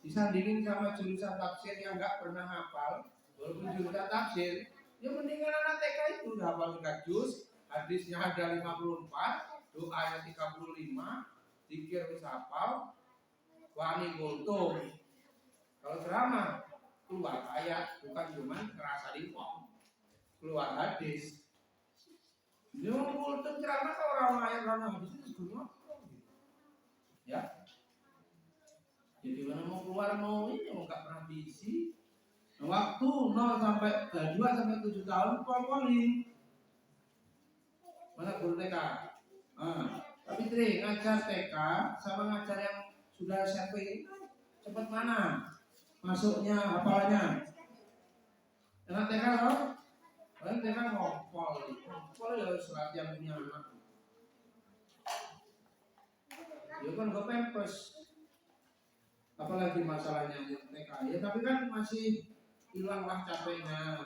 disandingin sama jurusan tafsir yang nggak pernah hafal, walaupun jurusan tafsir, ya mendingan anak TK itu udah hafal 3 juz, hadisnya ada 54, doanya 35, zikir wis hafal, wani kultum. Kalau ceramah keluar ayat, bukan cuma ngerasa dipong, keluar hadis. Dia kultum ceramah kalau orang ayat orang hadis itu semua, ya. Jadi mana mau keluar mau ini mau nggak pernah diisi. Waktu 2 sampai 7 tahun pol-polin. Mana guru TK? Tapi Tri, ngajar TK sama ngajar yang sudah SMP cepat mana masuknya hafalannya? Anak TK loh, paling TK ngompol ya harus latihan punya anak. Ya kan gue pempes, apalagi masalahnya yang TK ya, tapi kan masih hilanglah capeknya.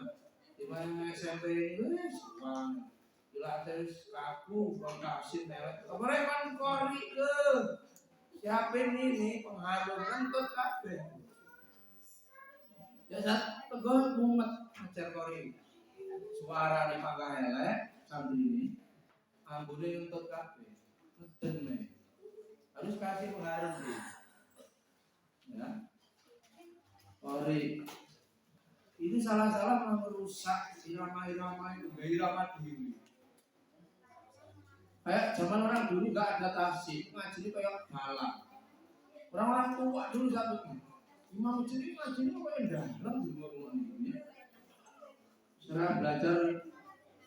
Dibanding SMP itu bang. Bila terus laku kasih merek mereka kori ke siapin ini pengharum kentut kafe ya saat tegur mumet ngajar kori suara di pangkahele sambil ini ambune kentut kafe ngeden nih harus kasih pengharum sih ya kori ini salah-salah merusak irama-irama itu irama diri. Kayak zaman orang dulu nggak ada tasik, ngaji kayak balap. Orang-orang tua dulu satu imam jadi ngaji apa yang dalam juga ini. Setelah belajar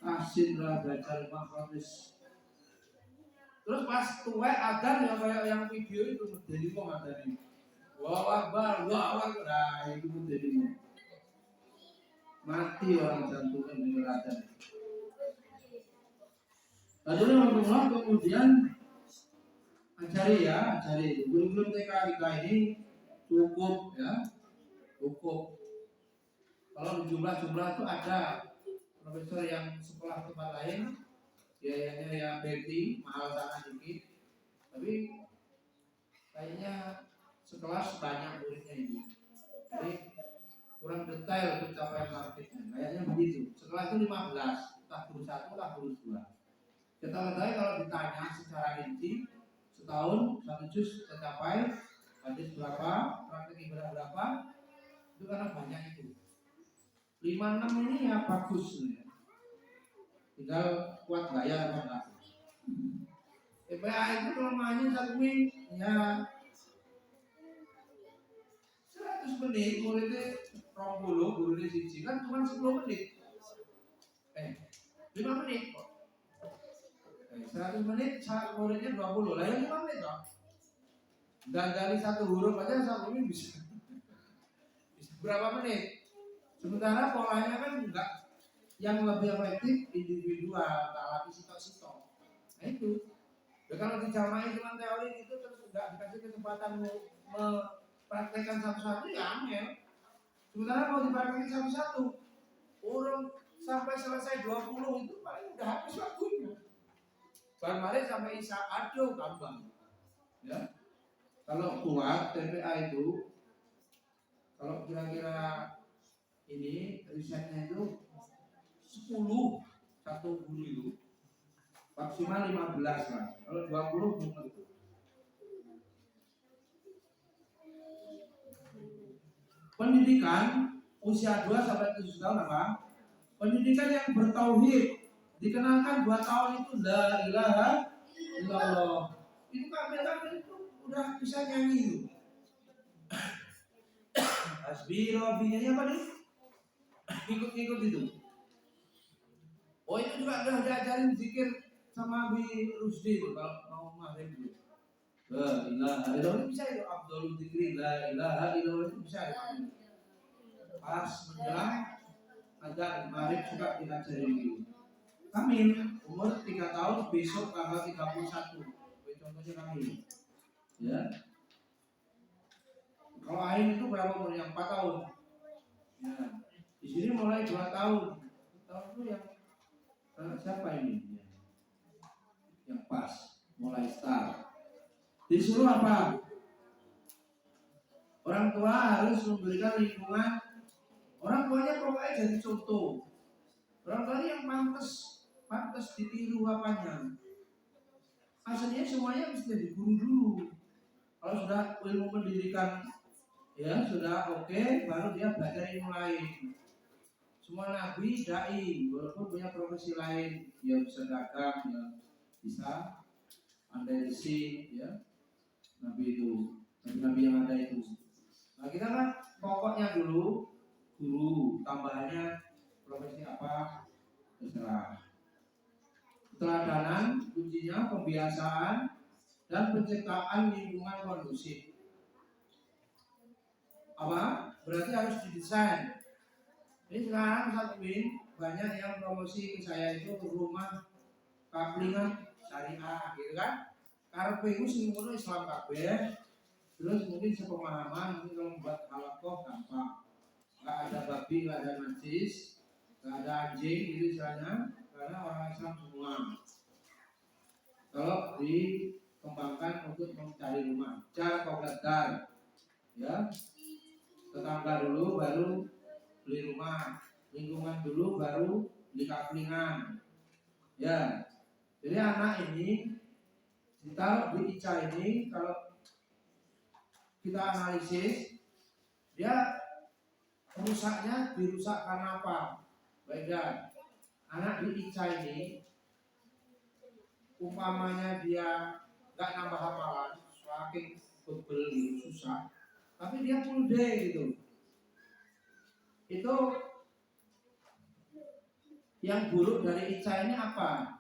asin, belajar makronis. Terus pas tua adan yang kayak yang video itu menjadi kok ada nih. Wah, nah itu menjadi mati orang jantungnya menjadi adan. Lalu kemudian ajari belum TK ini cukup ya, cukup. Kalau jumlah itu ada profesor yang sekolah tempat lain, biayanya ya Betty mahal sana dikit, tapi kayaknya sekelas banyak muridnya ini, jadi kurang detail pencapaian targetnya, kayaknya begitu. Sekelas itu 15, entah guru 1, entah guru 2. Kita ketahui kalau ditanya secara rinci setahun 1 juz tercapai, hadis berapa, praktek ibadah berapa, itu karena banyak itu. 5-6 ini ya bagus ya. Tinggal kuat bayar apa enggak. EPA itu kelemahannya satu ya 100 menit, muridnya 20, gurunya siji kan cuma 10 menit. 5 menit kok. 100 menit, muridnya 20, lah yang 5 menit toh. Dan dari satu huruf aja satu ini bisa berapa menit? Sementara polanya kan enggak, yang lebih efektif individual, tak lagi sitok-sitok. Nah itu, ya kalau dijamain cuma teori itu terus enggak dikasih kesempatan mempraktekkan satu-satu ya angel. Sementara mau dipraktekin satu-satu, urung sampai selesai 20 itu paling udah habis waktunya. Kemarin sampai Isa aduh gampang. Ya. Kalau kuat TPA itu, kalau kira-kira ini risetnya itu 10 satu guru itu maksimal 15 lah. Kalau 20 belum tentu. Pendidikan usia 2 sampai 7 tahun apa? Pendidikan yang bertauhid. Dikenalkan 2 tahun itu la ilaha illallah. Itu kafir itu udah bisa nyanyi itu. Hasbi Rabbinya apa nih? Ikut-ikut itu. Oh itu juga udah diajarin zikir sama Abi Rusdi itu kalau mau maghrib itu. La ilaha illallah bisa itu Abdul Zikri la ilaha illallah itu bisa itu. Pas menjelang azan maghrib juga diajarin itu. Kamil umur 3 tahun besok tanggal 31. Contohnya Kamil. Ya. Kalau Ain itu berapa umurnya? 4 tahun. Ya. Di sini mulai 2 tahun. 2 tahun itu yang anak siapa ini? Yang pas, mulai start. Disuruh apa? Orang tua harus memberikan lingkungan. Orang tuanya pokoknya jadi contoh. Orang tua yang pantas ditiru apanya. Aslinya semuanya mesti jadi guru dulu. Kalau sudah ilmu pendidikan ya sudah oke, baru dia belajar ilmu lain. Semua nabi dai, walaupun punya profesi lain, dia bisa dagang, ya bisa andai besi, ya nabi itu, nabi yang ada itu. Nah kita kan pokoknya dulu guru, tambahannya profesi apa terserah. Keteladanan kuncinya pembiasaan dan penciptaan lingkungan kondusif. Apa? Berarti harus didesain. Ini sekarang satu banyak yang promosi ke saya itu rumah kaplingan syariah, gitu kan? Karena itu semuanya Islam kabeh. Terus mungkin sepemahaman, mungkin kalau membuat halakoh gampang. Nggak ada babi, nggak ada najis, nggak ada anjing, itu istilahnya. Karena orang Islam semua. Kalau dikembangkan untuk mencari rumah, cara kogatar, ya tetangga dulu baru beli rumah, lingkungan dulu baru beli kaplingan, ya. Jadi anak ini ditaruh di ICA ini, kalau kita analisis, dia rusaknya dirusak karena apa? Beda. Anak di ICA ini umpamanya dia nggak nambah hafalan, saking bebel gitu, susah, tapi dia full day gitu. Itu yang buruk dari ICA ini apa?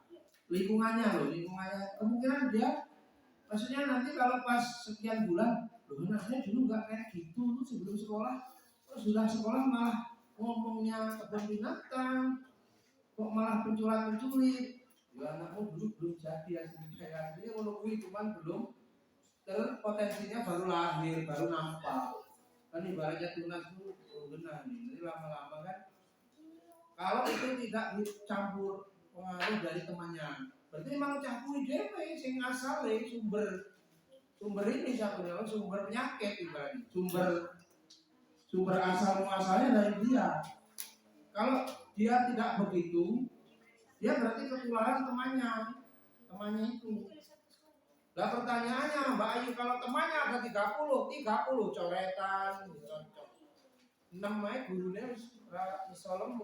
Lingkungannya loh, lingkungannya. Kemungkinan dia, maksudnya nanti kalau pas sekian bulan, loh anaknya dulu nggak kayak gitu tuh sebelum sekolah, terus sudah sekolah malah ngomongnya kebun binatang, kok malah penculat-penculit. Ya anakmu dulu belum jadi aslinya walaupun cuman belum potensinya baru lahir, baru nampak. Kan ibaratnya tunas itu benar nih, jadi lama-lama kan. Kalau itu tidak dicampur pengaruh dari temannya, berarti memang campur dewe sing asale sumber ini satunya, sumber penyakit ibaratnya, sumber asal muasalnya dari dia. Kalau dia tidak begitu, dia berarti ketularan temannya itu. Nah pertanyaannya Mbak Ayu, kalau temannya ada 30 coretan, cocok. 6 aja gurunya isolem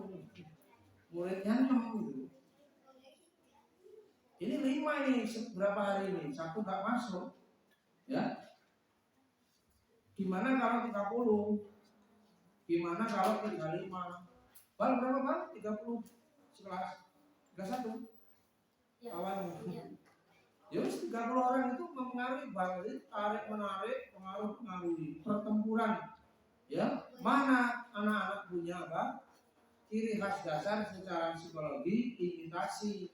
muridnya 6 gitu. Ini 5 ini berapa hari ini, 1 gak masuk. Ya. Gimana kalau 30? Gimana kalau 35? Bal berapa bal? 30 sekelas 31 kawan. Ya wis 30 orang itu mempengaruhi banget, tarik menarik, pengaruhi pertempuran. Ya, mana anak-anak punya apa? Ciri khas dasar secara psikologi, imitasi.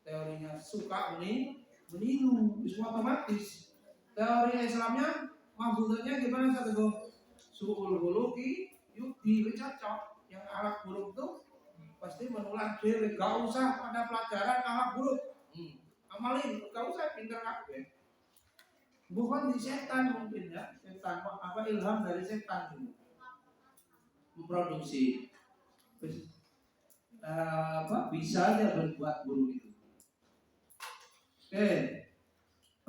Teorinya suka meniru, itu otomatis. Teori Islamnya mahfudnya gimana satu? Suul huluki yukti cocok. Yang alat buruk tuh pasti menular diri. Gak usah pada pelajaran alat buruk. Amalin, gak usah pinter kabeh. Bukan di setan mungkin ya, setan apa ilham dari setan itu memproduksi bisa aja berbuat buruk itu. Oke,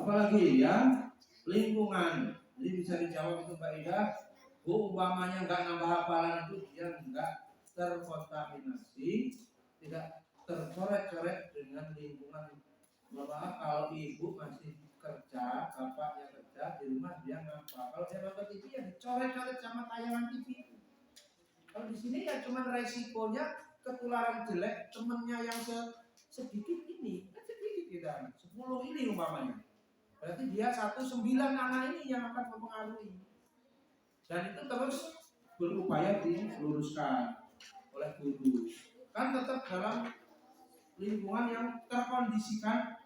apalagi ya lingkungan. Jadi bisa dijawab itu Mbak Ida. Umpamanya nggak nambah hafalan itu dia nggak terkontaminasi, tidak tercoret-coret dengan lingkungan. Bahwa kalau ibu masih kerja, bapaknya kerja di rumah dia ngapa? Kalau dia nonton TV ya dicoret-coret sama tayangan TV. Kalau di sini ya cuma resikonya ketularan jelek temennya yang sedikit ini, kan sedikit kita, 10 ini umpamanya. Berarti dia 9 anak ini yang akan mempengaruhi. Dan itu terus berupaya diluruskan oleh guru. Kan tetap dalam lingkungan yang terkondisikan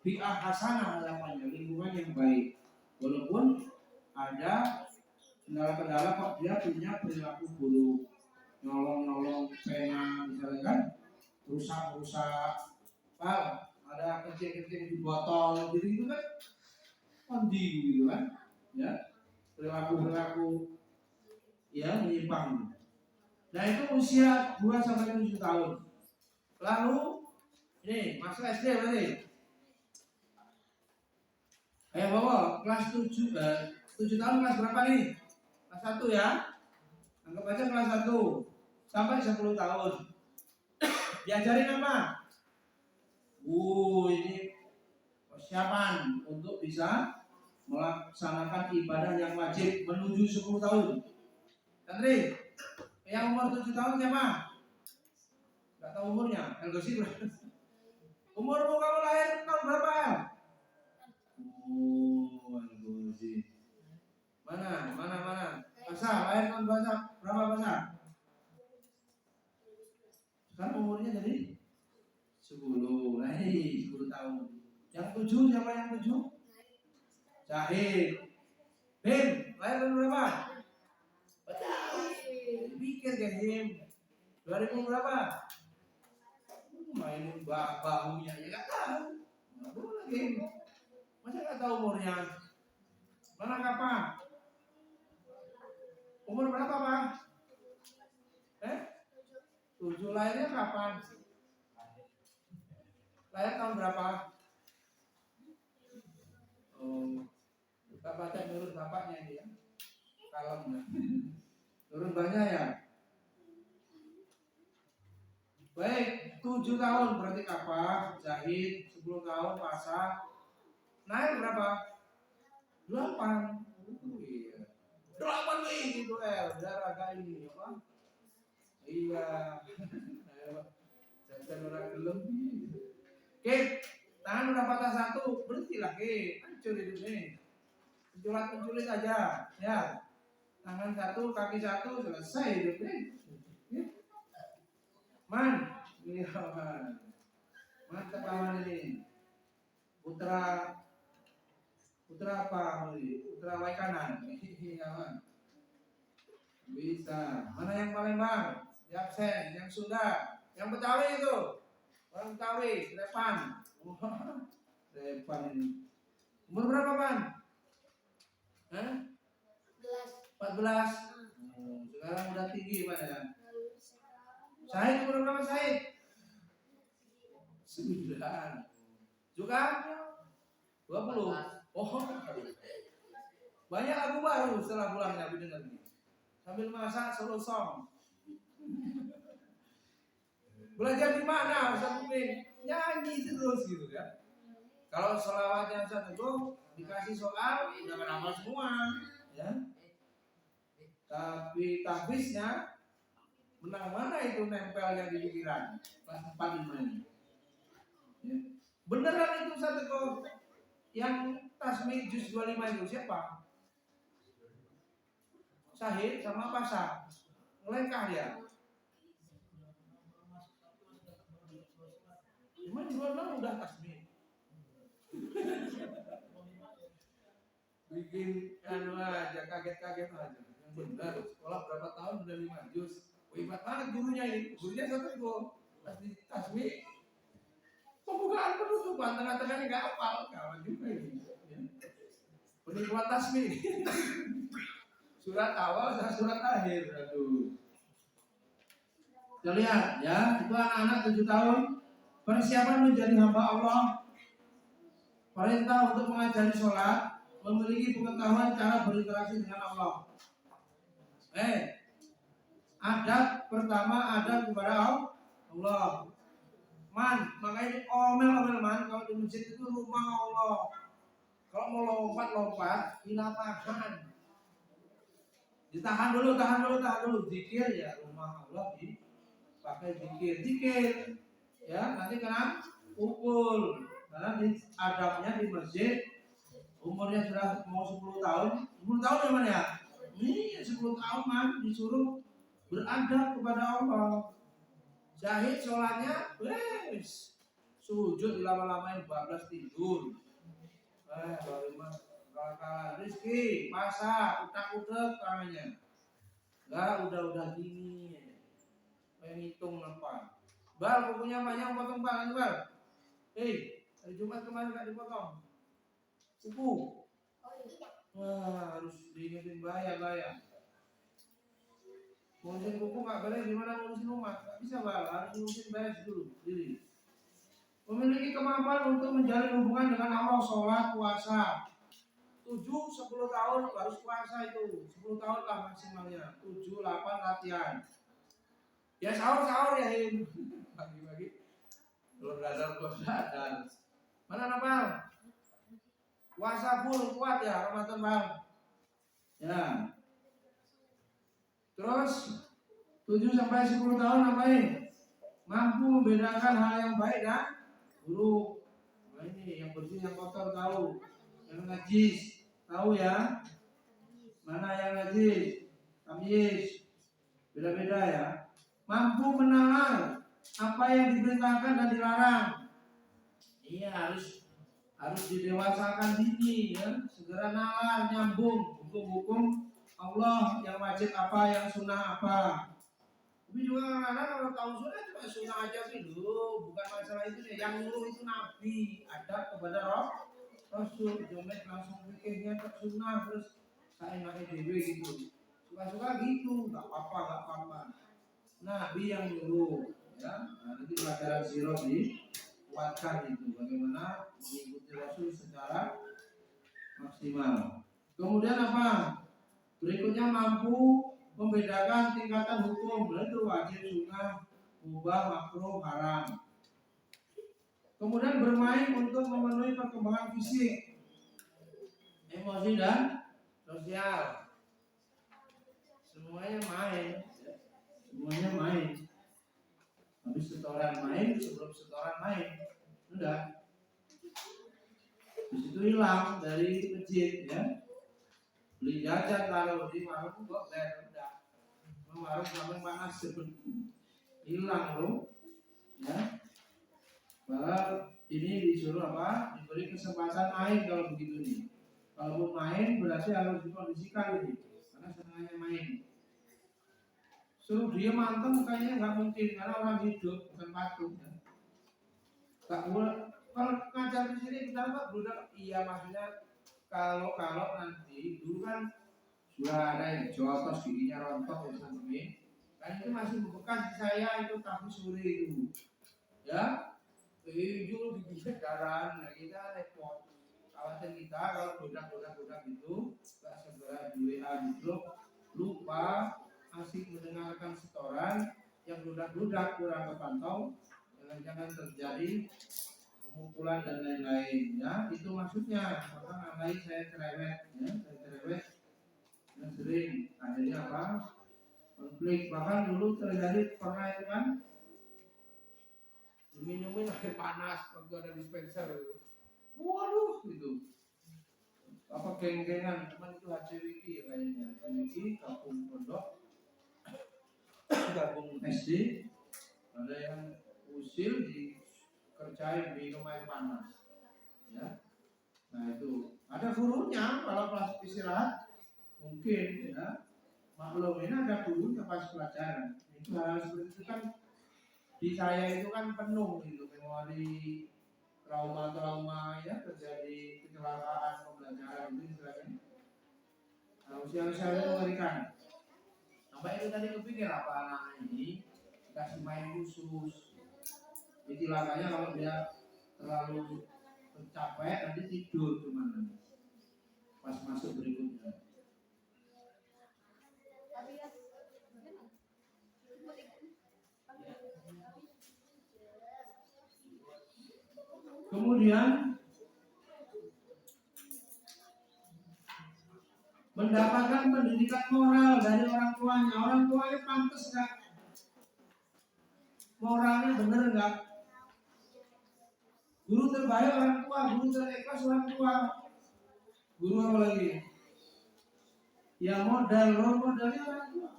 bi'ah hasanah namanya, lingkungan yang baik. Walaupun ada kendala-kendala kok dia punya perilaku buruk, nolong-nolong pena misalnya kan, rusak-rusak, ada kecil-kecil di botol gitu kan, kondi gitu kan, ya perilaku ya menyimpang. Nah itu usia 2 sampai 7 tahun. Lalu ini masuk SD berarti. Ayo bawa kelas 7 tahun kelas berapa nih? Kelas 1 ya. Anggap aja kelas 1 sampai 10 tahun. Diajarin apa? Ini persiapan untuk bisa melaksanakan ibadah yang wajib menuju 10 tahun. Santri, yang umur 7 tahun siapa? Gak tahu umurnya, Elgosi berapa? Umurmu kamu lahir tahun berapa? Elgosi. Mana? Pasal, lahir tahun berapa pasal? Sekarang umurnya jadi 10, 10 tahun. Yang 7 siapa yang 7? Zahid. Him, lahir tahun berapa? Pikir kan Him. 2000 berapa? Mainin bahunya ya gak tahu. Nggak boleh Him. Masa gak tahu umurnya? Mana kapan? Umur berapa Pak? 7 lahirnya kapan? Lahir tahun berapa? Kita baca nurun bapaknya ini ya. Kalem. Nurun banyak ya. Baik, 7 tahun berarti apa? Zahid, 10 tahun Pasha. Naik berapa? 8. Iya. 8 nih itu darah ini apa? Iya. Jajan orang gelem. Oke, tangan udah patah 1, berhentilah ke, hancur hidupnya. Penculat aja, ya. Tangan 1, kaki 1, selesai hidupnya. Ya. Man, mantap aman ini. Putra apa ini? Putra wai kanan. Bisa. Mana yang Palembang? Yang absen, yang Sunda, yang Betawi itu. Orang Betawi, Repan. Repan ini. Umur berapa, Pan? 14. Sekarang udah tinggi, Pak ya. Syahid umur berapa, Syahid? 9. Juga 20. Banyak lagu baru setelah pulang Nabi dengar ini. Sambil masak solo song. Belajar di mana Ustaz Mukmin? Nyanyi terus gitu ya. Kalau sholawatnya Ustaz itu dikasih soal udah hafal semua, ya. Tapi tahfiznya menang mana itu nempelnya di pikiran. Kelas 4 5 ini. Ya. Beneran itu Ustaz itu yang tasmi juz 25 itu siapa? Syahid sama Pasha. Ngelengkah dia. Cuman 26 udah tasbih. Bikin aja kaget-kaget aja. Yang benar sekolah berapa tahun udah 5 juz. Hebat banget gurunya ini. Gurunya satu kok tasbih. Pembukaan penutupan tengah-tengahnya nggak hafal. Kawan juga ini. Penipuan tasbih. Surat awal dan surat akhir. Aduh. Kita lihat ya, itu anak-anak 7 tahun. Persiapan menjadi hamba Allah. Perintah untuk mengajari sholat, memiliki pengetahuan cara berinteraksi dengan Allah. Adab pertama adab kepada Allah. Makanya omel man, kalau di masjid itu rumah Allah. Kalau mau lompat, dilapakan. Ditahan dulu. Zikir ya, rumah Allah dipakai zikir. Ya, nanti kena pukul. Karena adabnya di masjid umurnya sudah mau 10 tahun. 10 tahun ya man ya? Ini 10 tahun man disuruh beradab kepada Allah. Zahid sholatnya, wes sujud lama-lamain bablas tidur. Kalah Rizky, masa utak-utak namanya. Enggak, udah gini. Menghitung apa? Bal, bukunya banyak potong bal, Bal. Hari Jumat kemarin enggak dipotong. Buku. Wah, harus diingetin bayar. Ngurusin buku nggak boleh, gimana ngurusin rumah? Nggak bisa, Bal. Harus ngurusin bayar dulu diri. Memiliki kemampuan untuk menjalin hubungan dengan Allah, sholat, puasa. 7-10 tahun harus puasa itu. 10 tahun lah maksimalnya. 7-8 latihan. Ya sahur ya, pagi-pagi. Belum sadar. Mana Bang? Puasa full kuat ya Ramadan, Bang. Ya. Terus 7-10 tahun ngapain? Mampu membedakan hal yang baik dan buruk. Nah ini yang bersih yang kotor tahu, yang najis tahu ya. Mana yang najis, tamyiz, beda-beda ya. Mampu menalar apa yang diperintahkan dan dilarang. Iya harus didewasakan dini ya. Segera nalar, nyambung hukum-hukum Allah yang wajib apa, yang sunnah apa. Tapi juga kadang-kadang kalau tahu sunnah aja sih dulu, bukan masalah itu ya. Yang nyuruh itu Nabi, adab kepada Rasul, jomet langsung pikirnya ke sunnah terus saya naik dewe gitu. Suka-suka gitu, nggak apa-apa. Nabi yang nyuruh, ya. Nah, nanti pelajaran sirah dikuatkan itu, bagaimana mengikuti Rasul secara maksimal. Kemudian apa? Berikutnya mampu membedakan tingkatan hukum, itu wajib, sunnah, mubah, makruh, haram. Kemudian bermain untuk memenuhi perkembangan fisik, emosi dan sosial. Semuanya main. Habis setoran main, sebelum setoran main, udah. Di situ hilang dari masjid ya. Beli jajan kalau di warung kok udah. Warung sampai panas hilang loh. Ya. Bahwa ini disuruh apa? Diberi kesempatan main kalau begitu nih. Kalau main berarti harus dikondisikan ini, karena senangnya main. Suruh dia manteng kayaknya nggak mungkin, karena orang hidup bukan patung. Ya. Kalau ngajar di sini kita budak, iya maksudnya kalau nanti dulu kan sudah ada yang jotos giginya rontok ya sampai kan itu masih bekas di saya itu tapi sore itu ya hijau gigi darah. Nah kita repot kawasan kita kalau budak itu nggak segera di WA di grup lupa asik mendengarkan setoran yang budak kurang kepantau, jangan terjadi pemukulan dan lain-lain ya, itu maksudnya. Maka lain saya cerewet dan sering akhirnya apa, konflik. Bahkan dulu terjadi pernah itu kan minumin air panas waktu ada dispenser, waduh itu apa geng-gengan, cuman itu HCWiki ya kayaknya, HCWiki kampung pondok kampung SD, ada yang usil dikerjain minum air panas ya. Nah itu ada gurunya kalau pas istirahat mungkin ya, maklum ini ada gurunya pas pelajaran. Itu hal seperti itu kan di saya itu kan penuh itu memori trauma ya, terjadi kecelakaan pembelajaran itu istilahnya. Nah, usia-usia itu mengerikan. Sampai itu tadi kepikir apa anak ini dikasih main khusus. Jadi lakanya kalau dia terlalu capek nanti tidur cuman pas masuk berikutnya. Kemudian mendapatkan pendidikan moral dari orang tuanya. Orang tuanya pantas nggak? Moralnya bener nggak? Guru terbaik orang tua, guru terikhlas orang tua. Guru apa lagi? Ya modalnya orang tua.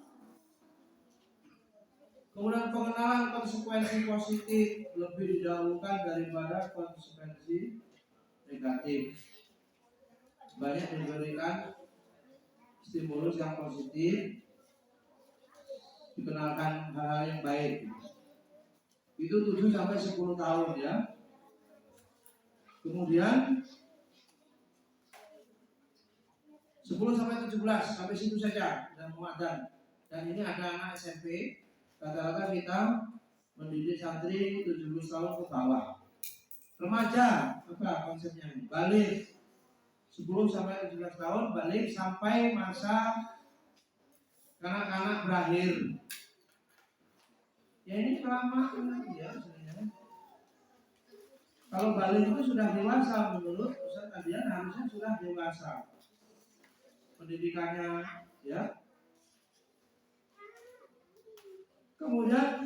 Kemudian pengenalan konsekuensi positif lebih didahulukan daripada konsekuensi negatif. Banyak diberikan stimulus yang positif, dikenalkan hal-hal yang baik. Itu 7 sampai 10 tahun ya. Kemudian 10 sampai 17 sampai situ saja dan muatan. Dan ini ada anak SMP. Rata-rata kita mendidik santri 17 tahun ke bawah. Remaja, apa konsepnya? Balik 10 sampai 17 tahun, balik sampai masa kanak-kanak berakhir. Ya ini kelamaan ya sebenarnya. Kalau balik itu sudah dewasa menurut Ustaz Adian harusnya sudah dewasa pendidikannya ya. Kemudian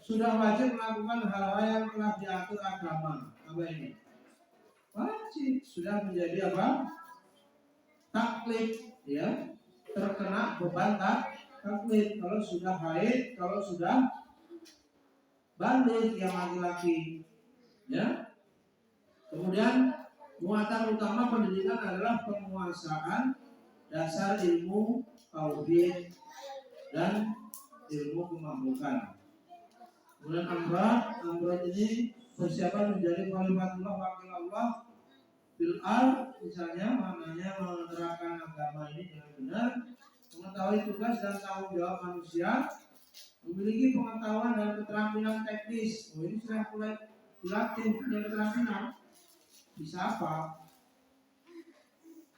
sudah wajib melakukan hal-hal yang telah diatur agama. Apa ini? Wajib, sudah menjadi apa? Taklid, ya. Terkena beban taklid kalau sudah haid, kalau sudah balik yang laki-laki. Ya. Kemudian muatan utama pendidikan adalah penguasaan dasar ilmu tauhid dan ilmu kemahlukan. Kemudian amrat ini persiapan menjadi khalifatullah wakil Allah bil ard, misalnya maknanya menerapkan agama ini dengan benar, mengetahui tugas dan tanggung jawab manusia, memiliki pengetahuan dan keterampilan teknis. Oh, ini sudah mulai dilatih yang keterampilan. Bisa apa?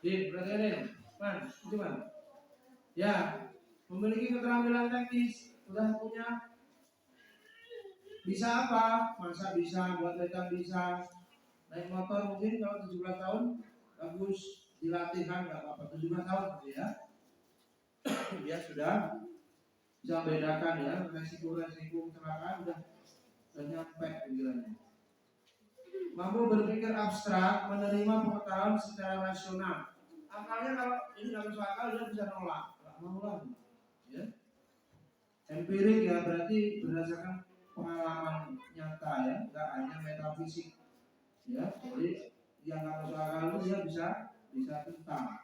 Berarti ada yang man, itu man. Ya, memiliki keterampilan teknis, sudah punya. Bisa apa? Masa bisa, buat mereka bisa. Naik motor mungkin kalau 17 tahun bagus, dilatihkan nggak apa-apa. 17 tahun gitu ya. Dia sudah bisa membedakan ya resiko-resiko kecelakaan udah nyampe pikirannya. Mampu berpikir abstrak, menerima pengetahuan secara rasional. Akalnya kalau ini nggak masuk akal dia bisa nolak, nggak mau lagi. Ya. Empirik ya berarti berdasarkan pengalaman nyata ya, nggak hanya metafisik ya. Jadi yang nggak masuk akal itu dia bisa tentang.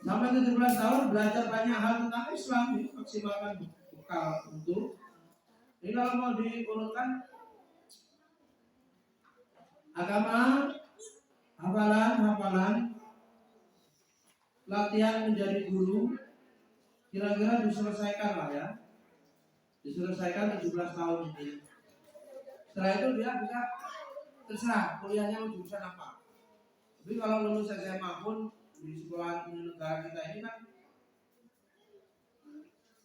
Sampai 17 tahun belajar banyak hal tentang Islam, ini maksimalkan bekal untuk. Ini kalau mau diurutkan agama, hafalan, latihan menjadi guru, kira-kira diselesaikan lah ya. Diselesaikan 17 tahun ini. Setelah itu dia bisa terserah kuliahnya mau jurusan apa. Tapi kalau lulus SMA pun di sekolah negara kita ini kan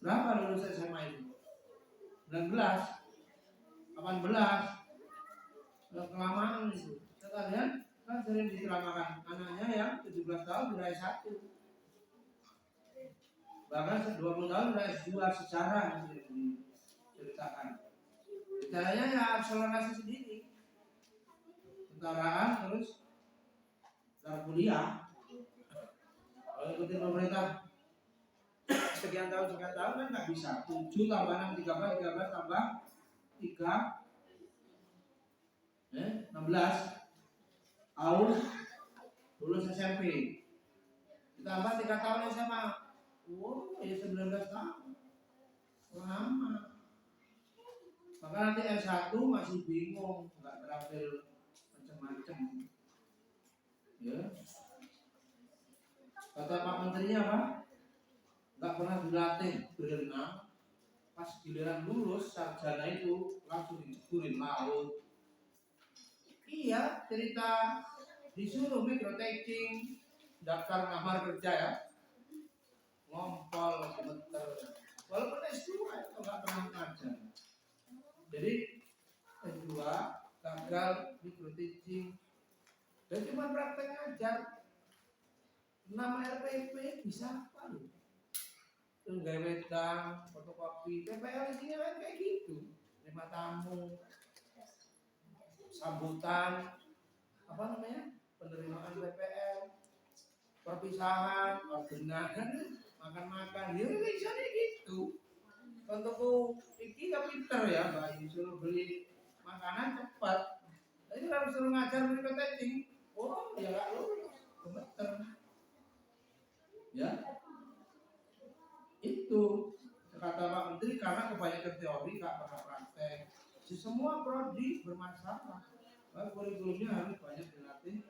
berapa lulus SMA itu? 19, 18, kelamaan itu. Sekalian kan sering diceramakan anaknya yang 17 tahun sudah S1, bahkan 20 tahun sudah S2 secara diceritakan. Caranya ya akselerasi sendiri, tentaraan terus kuliah. Kalau ikutin pemerintah sekian tahun kan nggak bisa. 7 tambah 6 13 tambah 3 16 tahun lulus SMP. Ditambah 3 tahun SMA. Oh, ya 19 tahun. Lama. Maka nanti S1 masih bingung, nggak terampil macam-macam. Ya. Kata Pak Menterinya apa? Nggak pernah dilatih berenang. Pas giliran lulus sarjana itu langsung diceburin laut. Iya, cerita disuruh microteaching, daftar ngamar kerja ya, ngompol sebentar. Walaupun S2 itu nggak pernah ngajar. Jadi S2 gagal microteaching dan cuma praktek ngajar. Nama RPP bisa apa loh? Tunggai wedang, fotokopi, PPL isinya kan kayak gitu. Terima tamu, sambutan, apa namanya? Penerimaan PPL. perpisahan, ordenan, makan-makan, ya bisa gitu. Contohku iki ya pinter ya, Mbak, suruh beli makanan cepat. Tapi harus suruh ngajar mereka testing. Oh, ya gak lulus, gemeter. Ya, itu kata Pak Menteri karena kebanyakan teori gak pernah praktek. Semua prodi bermasalah. Kurikulumnya harus banyak dilatih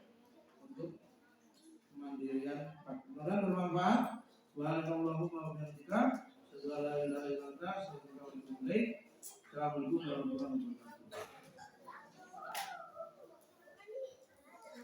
untuk kemandirian. Mudah-mudahan bermanfaat. Subhanallahumma wa bihamdika, asyhadu an la ilaha illa anta, astaghfiruka wa atubu ilaik. Assalamualaikum warahmatullahi wabarakatuh.